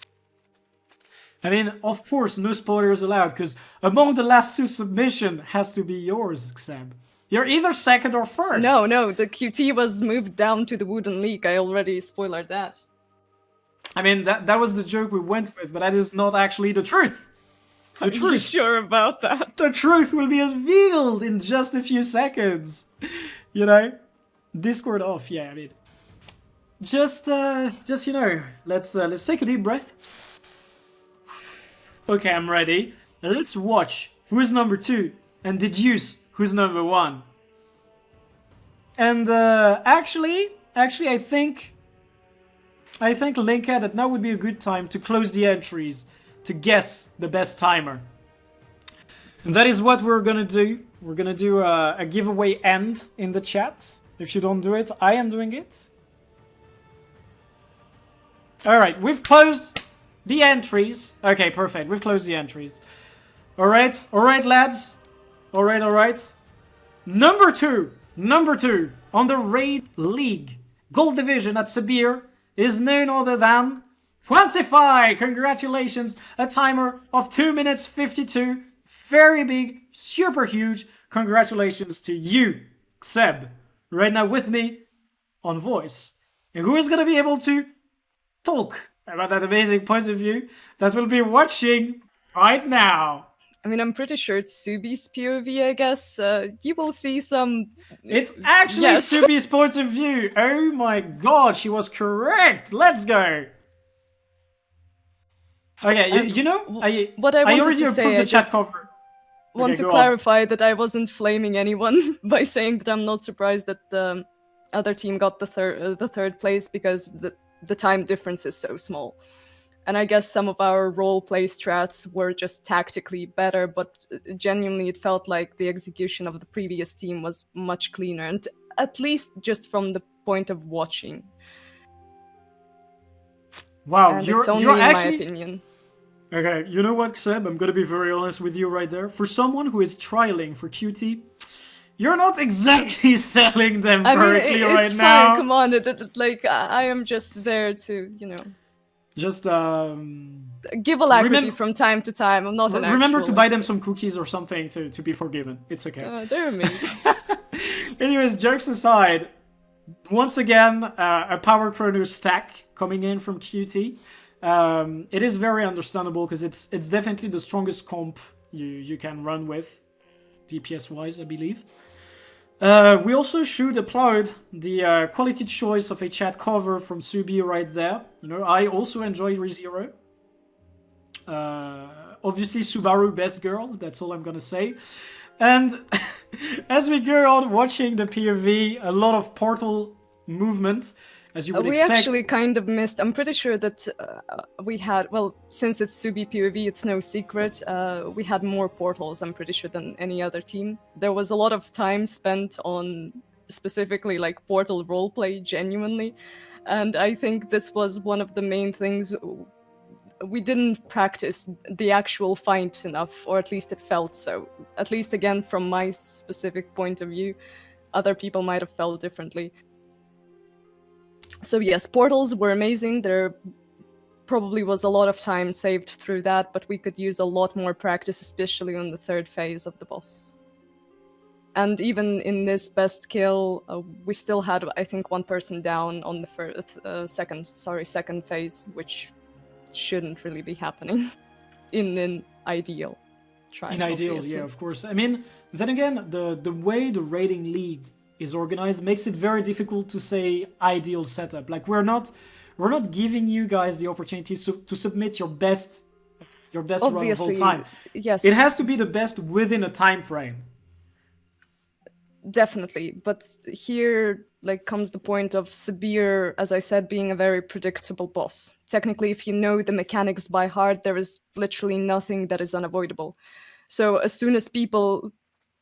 I mean, of course, no spoilers allowed, because among the last two submission has to be yours, Seb. You're either second or first. No, the QT was moved down to the Wooden League. I already spoiled that. I mean, that was the joke we went with, but that is not actually the truth. Are you sure about that? The truth will be unveiled in just a few seconds. You know? Discord off, yeah, I mean. just you know, let's take a deep breath. Okay, I'm ready. Let's watch who's number 2 and deduce who's number 1. And actually, I think Linka, that now would be a good time to close the entries to guess the best timer. And that is what we're gonna do. We're gonna do a giveaway end in the chat. If you don't do it, I am doing it. Alright, we've closed the entries. Okay, perfect. We've closed the entries. Alright, lads. Alright. Number two on the Raid League Gold Division at Sabir is none other than Quantify. Congratulations, a timer of 2 minutes 52. Very big, super huge. Congratulations to you, Seb, right now with me on voice. And who is going to be able to talk about that amazing point of view that we'll be watching right now? I mean, I'm pretty sure it's Soulbeast POV, I guess. You will see some... It's actually Yes. Soulbeast's point of view. Oh my god, she was correct. Let's go. Okay, you know, what I wanted already to approved say, the I chat just cover. want Okay, to go on. clarify that I wasn't flaming anyone by saying that I'm not surprised that the other team got the third place because the time difference is so small. And I guess some of our roleplay strats were just tactically better, but genuinely it felt like the execution of the previous team was much cleaner, and at least just from the point of watching. Wow, And you're it's only you're in actually my opinion. okay. You know what, Seb? I'm gonna be very honest with you right there. For someone who is trialing for QT, you're not exactly selling them I mean, correctly it's right fine. now. Come on, like I am just there to, Just give alacrity Remem- from time to time. I'm not an remember actual, to buy them some cookies or something to be forgiven. It's okay. They're amazing. Anyways, jokes aside, once again, a power chrono stack coming in from QT. It is very understandable because it's definitely the strongest comp you can run with, DPS wise, I believe. We also should applaud the quality choice of a chat cover from Subi right there. You know, I also enjoy ReZero. Obviously, Subaru best girl. That's all I'm gonna say. And as we go on watching the POV, a lot of portal movement, as you would We expect. actually kind of missed. I'm pretty sure that we had, well, since it's Subi POV, it's no secret. We had more portals, I'm pretty sure, than any other team. There was a lot of time spent on specifically like portal roleplay, genuinely. And I think this was one of the main things. We didn't practice the actual fight enough, or at least it felt so. At least, again, from my specific point of view, other people might have felt differently. So yes, portals were amazing. There probably was a lot of time saved through that, but we could use a lot more practice, especially on the third phase of the boss. And even in this best kill, we still had, I think, one person down on the second phase, which shouldn't really be happening in an ideal try. In ideal, obviously. yeah, of course. I mean, then again, the way the rating league is organized makes it very difficult to say ideal setup. Like we're not giving you guys the opportunity to submit your best run of all Obviously, time. yes. It has to be the best within a time frame. Definitely, but here like comes the point of Sabir, as I said, being a very predictable boss. Technically, if you know the mechanics by heart, there is literally nothing that is unavoidable. So as soon as people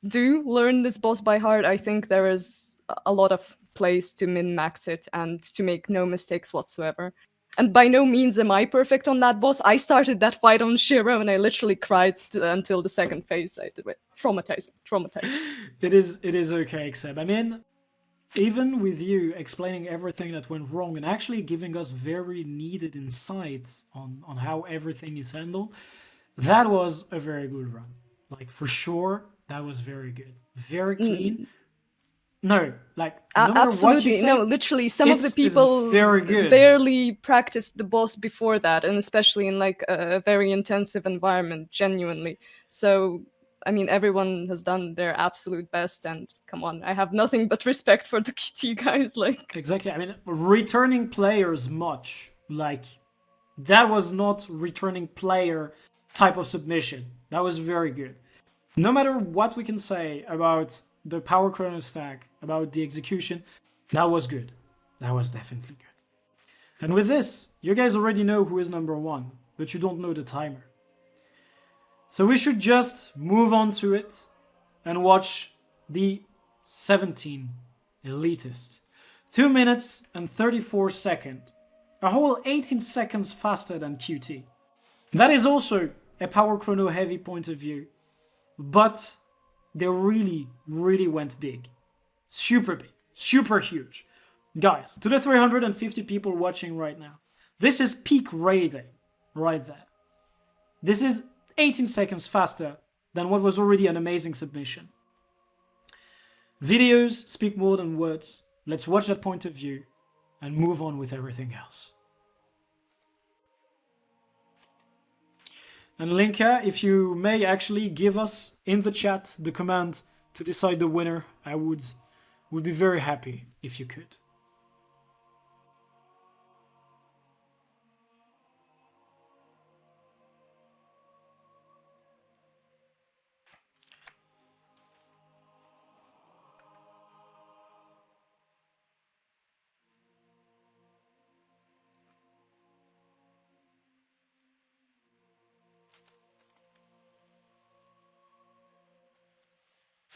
do learn this boss by heart, I think there is a lot of place to min-max it and to make no mistakes whatsoever. And by no means am I perfect on that boss. I started that fight on Shiro and I literally cried until the second phase. I did it. Traumatizing. It is okay, Xeb. I mean, even with you explaining everything that went wrong and actually giving us very needed insights on how everything is handled, that was a very good run. Like, for sure, that was very good. Very clean. No, like, no matter what you Absolutely. say, No, literally, some of the it's people very good. barely practiced the boss before that, and especially in like a very intensive environment, genuinely. So I mean, everyone has done their absolute best, and come on, I have nothing but respect for the QT guys. Like, Exactly. I mean, returning players much. Like, that was not returning player type of submission. That was very good. No matter what we can say about the power chrono stack, about the execution, that was good. That was definitely good. And with this, you guys already know who is number one, but you don't know the timer. So we should just move on to it and watch the 17 Elitists. 2 minutes and 34 seconds. A whole 18 seconds faster than QT. That is also a power chrono heavy point of view, but they really, really went big. Super big, super huge. Guys, to the 350 people watching right now, this is peak raiding right there. This is 18 seconds faster than what was already an amazing submission. Videos speak more than words. Let's watch that point of view and move on with everything else. And Linka, if you may actually give us in the chat the command to decide the winner, I would be very happy if you could.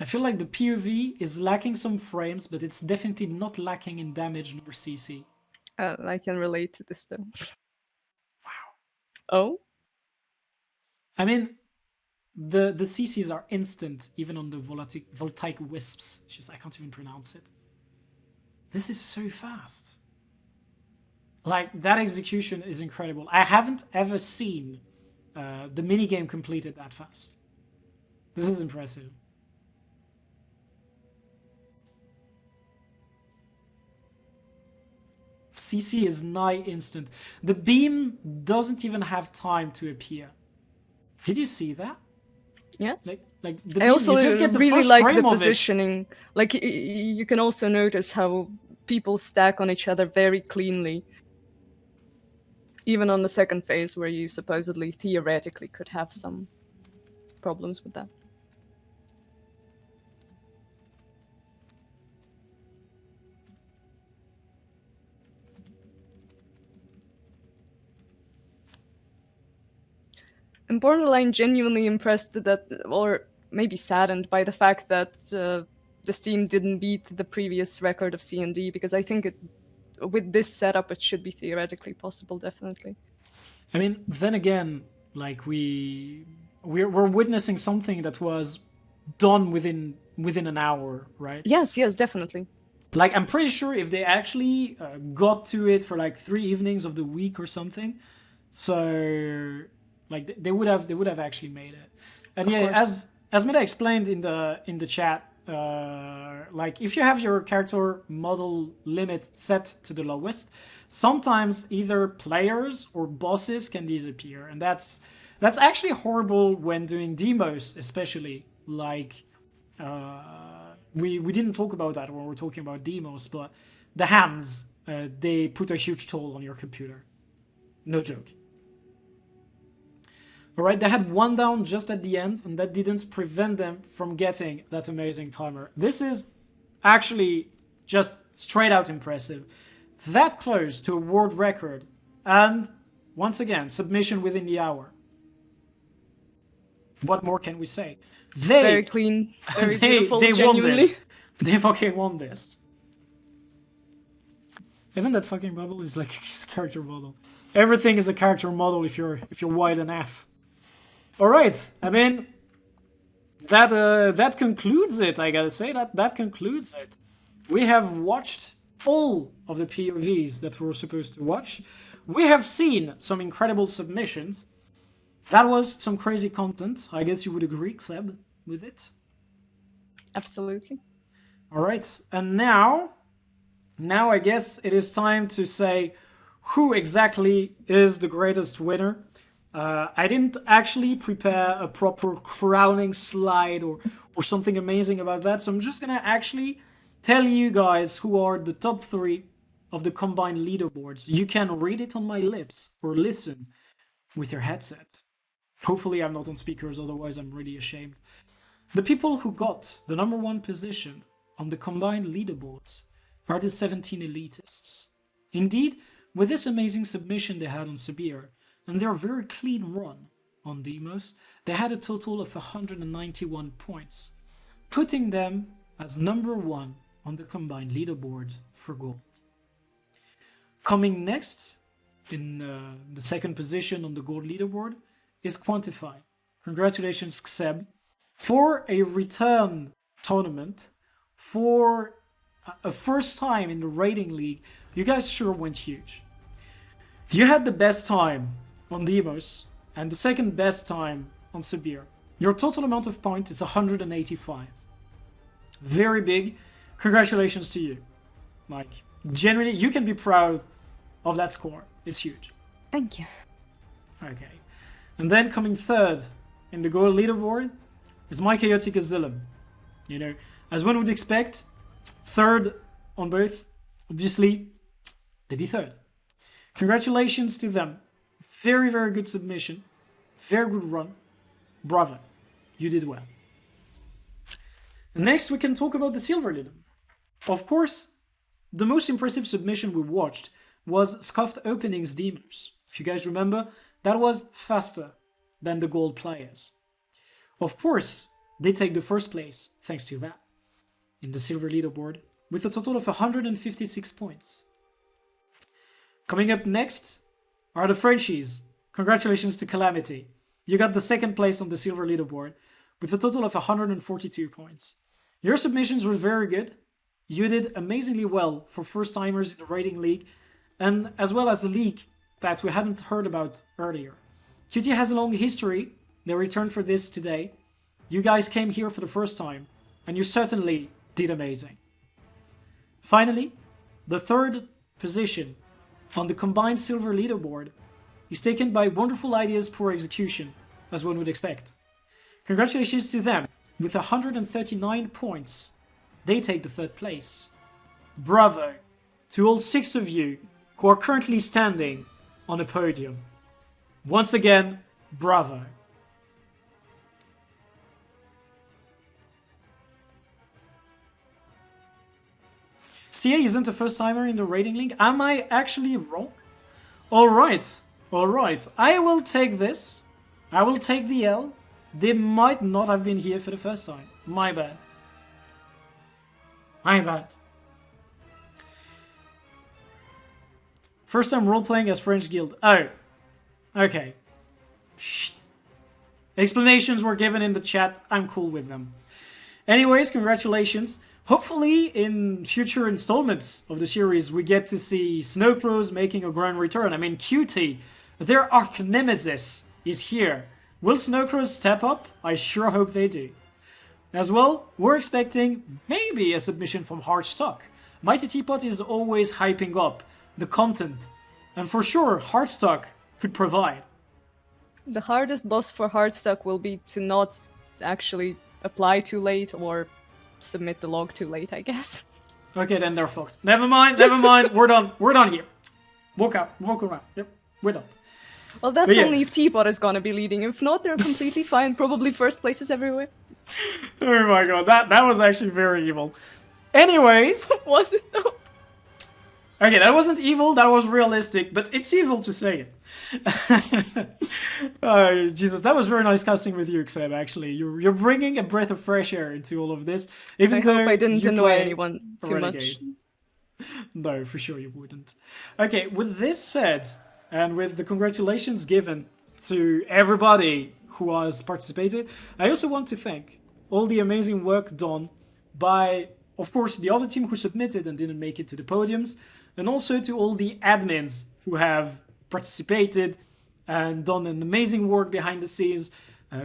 I feel like the POV is lacking some frames, but it's definitely not lacking in damage nor CC. I can relate to this though. Wow. Oh? I mean, the CCs are instant, even on the voltaic wisps. I can't even pronounce it. This is so fast. Like, that execution is incredible. I haven't ever seen the minigame completed that fast. This is impressive. CC is nigh instant. The beam doesn't even have time to appear. Did you see that? Yes. Like the I beam, also you just get the really first like frame the of it. positioning. Like, you can also notice how people stack on each other very cleanly. Even on the second phase, where you supposedly, theoretically, could have some problems with that. I'm borderline genuinely impressed that, or maybe saddened by the fact that this team didn't beat the previous record of C&D, because I think with this setup it should be theoretically possible, definitely. I mean, then again, like we're witnessing something that was done within an hour, right? Yes, definitely. Like, I'm pretty sure if they actually got to it for like 3 evenings of the week or something, so like they would have actually made it. And Of yeah, course. as Meta explained in the chat, like if you have your character model limit set to the lowest, sometimes either players or bosses can disappear, and that's actually horrible when doing Deimos, especially. Like we didn't talk about that when we were talking about Deimos, but the hands they put a huge toll on your computer. No joke. Alright, they had one down just at the end, and that didn't prevent them from getting that amazing timer. This is actually just straight out impressive. That close to a world record, and once again, submission within the hour. What more can we say? Very clean, very beautiful, they genuinely. won this. They fucking won this. Even that fucking bubble is like his character model. Everything is a character model if you're wide enough. All right, I mean that concludes it. I gotta say that concludes it. We have watched all of the POVs that we were supposed to watch. We have seen some incredible submissions. That was some crazy content. I guess you would agree, Seb, with it. Absolutely. All right, and now I guess it is time to say who exactly is the greatest winner. I didn't actually prepare a proper crowning slide or something amazing about that, so I'm just gonna actually tell you guys who are the top 3 of the combined leaderboards. You can read it on my lips or listen with your headset. Hopefully I'm not on speakers, otherwise I'm really ashamed. The people who got the number 1 position on the combined leaderboards are the 17 elitists. Indeed, with this amazing submission they had on Sabir, and their very clean run on Deimos, they had a total of 191 points, putting them as number 1 on the combined leaderboard for gold. Coming next, in the second position on the gold leaderboard, is Quantify. Congratulations, XVII, for a return tournament, for a first time in the rating league. You guys sure went huge. You had the best time on Deimos and the second best time on Sabir. Your total amount of points is 185. Very big. Congratulations to you. Like, genuinely, you can be proud of that score. It's huge. Thank you. Okay. And then coming third in the gold leaderboard is my chaotic Asylum. You know, as one would expect, third on both. Obviously, they'd be third. Congratulations to them. Very, very good submission. Very good run. Bravo. You did well. Next, we can talk about the silver leader. Of course, the most impressive submission we watched was Scuffed Openings Deimos. If you guys remember, that was faster than the gold players. Of course, they take the first place thanks to that in the silver leaderboard with a total of 156 points. Coming up next are the Frenchies. Congratulations to Calamity. You got the second place on the silver leaderboard with a total of 142 points. Your submissions were very good. You did amazingly well for first timers in the rating league, and as well as a league that we hadn't heard about earlier. QT has a long history. They returned for this today. You guys came here for the first time, and you certainly did amazing. Finally, the third position on the combined silver leaderboard is taken by Wonderful Ideas Poor Execution, as one would expect. Congratulations to them. With 139 points, they take the third place. Bravo to all 6 of you who are currently standing on a podium. Once again, bravo. CA isn't a first timer in the rating league. Am I actually wrong? Alright. I will take this. I will take the L. They might not have been here for the first time. My bad. First time role-playing as French Guild. Oh. Okay. Shh. Explanations were given in the chat. I'm cool with them. Anyways, congratulations. Hopefully, in future installments of the series, we get to see Snowcrows making a grand return. I mean, QT, their arch nemesis, is here. Will Snowcrows step up? I sure hope they do. As well, we're expecting maybe a submission from Hardstock. Mighty Teapot is always hyping up the content, and for sure, Hardstock could provide. The hardest boss for Hardstock will be to not actually apply too late or submit the log too late, I guess. Okay, then they're fucked. Never mind. We're done here. Walk around. Yep, we're done. Well, that's only if Teapot is gonna be leading. If not, they're completely fine. Probably first places everywhere. Oh my god, that was actually very evil. Anyways. Was it though? Okay, that wasn't evil, that was realistic, but it's evil to say it. Oh, Jesus, that was very nice casting with you, XVII, actually. You're bringing a breath of fresh air into all of this. Even I hope I didn't annoy anyone too Renegade. much. No, for sure you wouldn't. Okay, with this said, and with the congratulations given to everybody who has participated, I also want to thank all the amazing work done by, of course, the other team who submitted and didn't make it to the podiums, and also to all the admins who have participated and done an amazing work behind the scenes.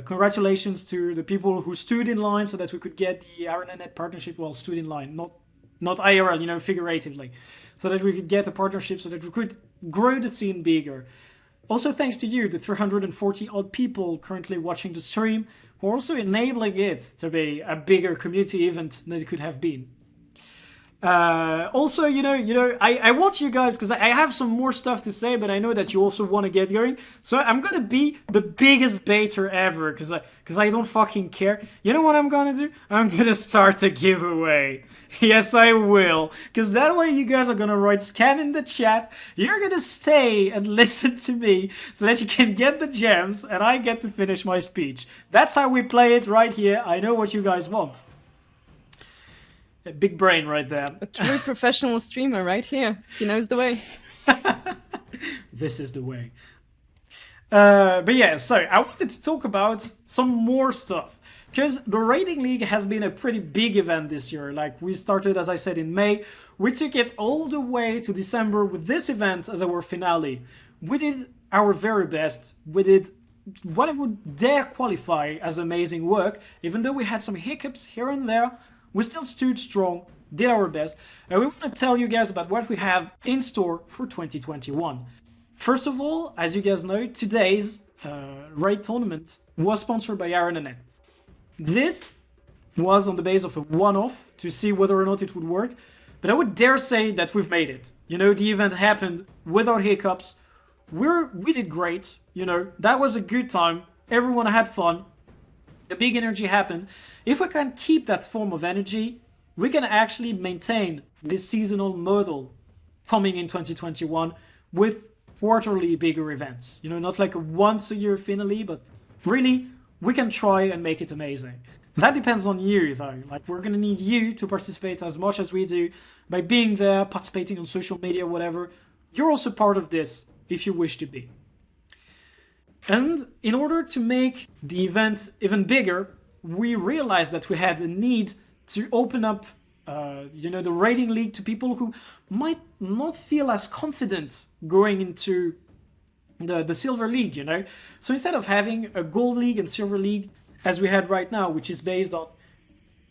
Congratulations to the people who stood in line so that we could get the ArenaNet partnership. Well, stood in line, not IRL, you know, figuratively. So that we could get a partnership so that we could grow the scene bigger. Also thanks to you, the 340 odd people currently watching the stream, who are also enabling it to be a bigger community event than it could have been. Also, I want you guys, because I have some more stuff to say, but I know that you also want to get going. So I'm gonna be the biggest baiter ever, because I don't fucking care. You know what I'm gonna do? I'm gonna start a giveaway. Yes, I will. Because that way you guys are gonna write scam in the chat. You're gonna stay and listen to me so that you can get the gems and I get to finish my speech. That's how we play it right here. I know what you guys want. A big brain right there. A true professional streamer right here. He knows the way. This is the way. But yeah, so I wanted to talk about some more stuff. Because the Raiding League has been a pretty big event this year. Like, we started, as I said, in May. We took it all the way to December with this event as our finale. We did our very best. We did what I would dare qualify as amazing work. Even though we had some hiccups here and there, we still stood strong, did our best, and we want to tell you guys about what we have in store for 2021. First of all, as you guys know, today's raid tournament was sponsored by ArenaNet. This was on the base of a one-off to see whether or not it would work, but I would dare say that we've made it. You know, the event happened without hiccups. We did great, you know, that was a good time, everyone had fun. The big energy happened. If we can keep that form of energy, we can actually maintain this seasonal model coming in 2021 with quarterly bigger events. You know, not like a once a year finale, but really, we can try and make it amazing. That depends on you though. Like, we're gonna need you to participate as much as we do by being there, participating on social media, whatever. You're also part of this if you wish to be. And in order to make the event even bigger, we realized that we had a need to open up, the Raiding League to people who might not feel as confident going into the Silver League, you know? So instead of having a Gold League and Silver League, as we had right now, which is based on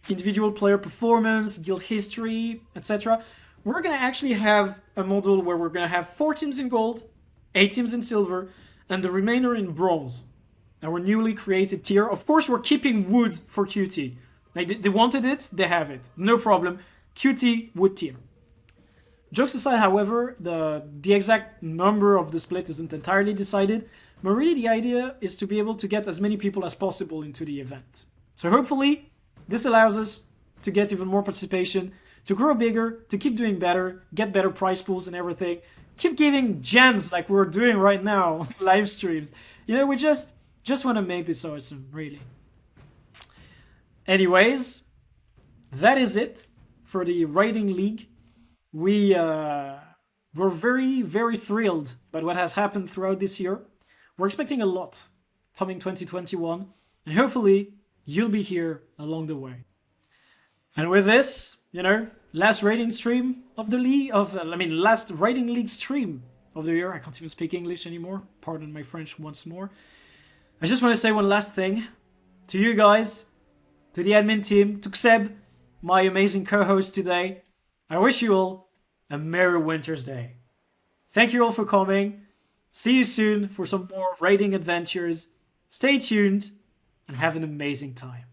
individual player performance, guild history, etc., we're going to actually have a model where we're going to have 4 teams in Gold, 8 teams in Silver, and the remainder in Bronze. Our newly created tier. Of course, we're keeping Wood for QT. They wanted it, they have it. No problem. QT, Wood tier. Jokes aside, however, the exact number of the split isn't entirely decided, but really the idea is to be able to get as many people as possible into the event. So hopefully, this allows us to get even more participation, to grow bigger, to keep doing better, get better prize pools and everything. Keep giving gems like we're doing right now, live streams. You know, we just want to make this awesome, really. Anyways, that is it for the Raiding League. We're very, very thrilled by what has happened throughout this year. We're expecting a lot coming 2021, and hopefully you'll be here along the way. And with this, last raiding stream of the league last Raiding League stream of the year. I can't even speak English anymore. Pardon my French once more. I just want to say one last thing to you guys, to the admin team, to Xeb, my amazing co-host today. I wish you all a Merry Winter's Day. Thank you all for coming. See you soon for some more raiding adventures. Stay tuned and have an amazing time.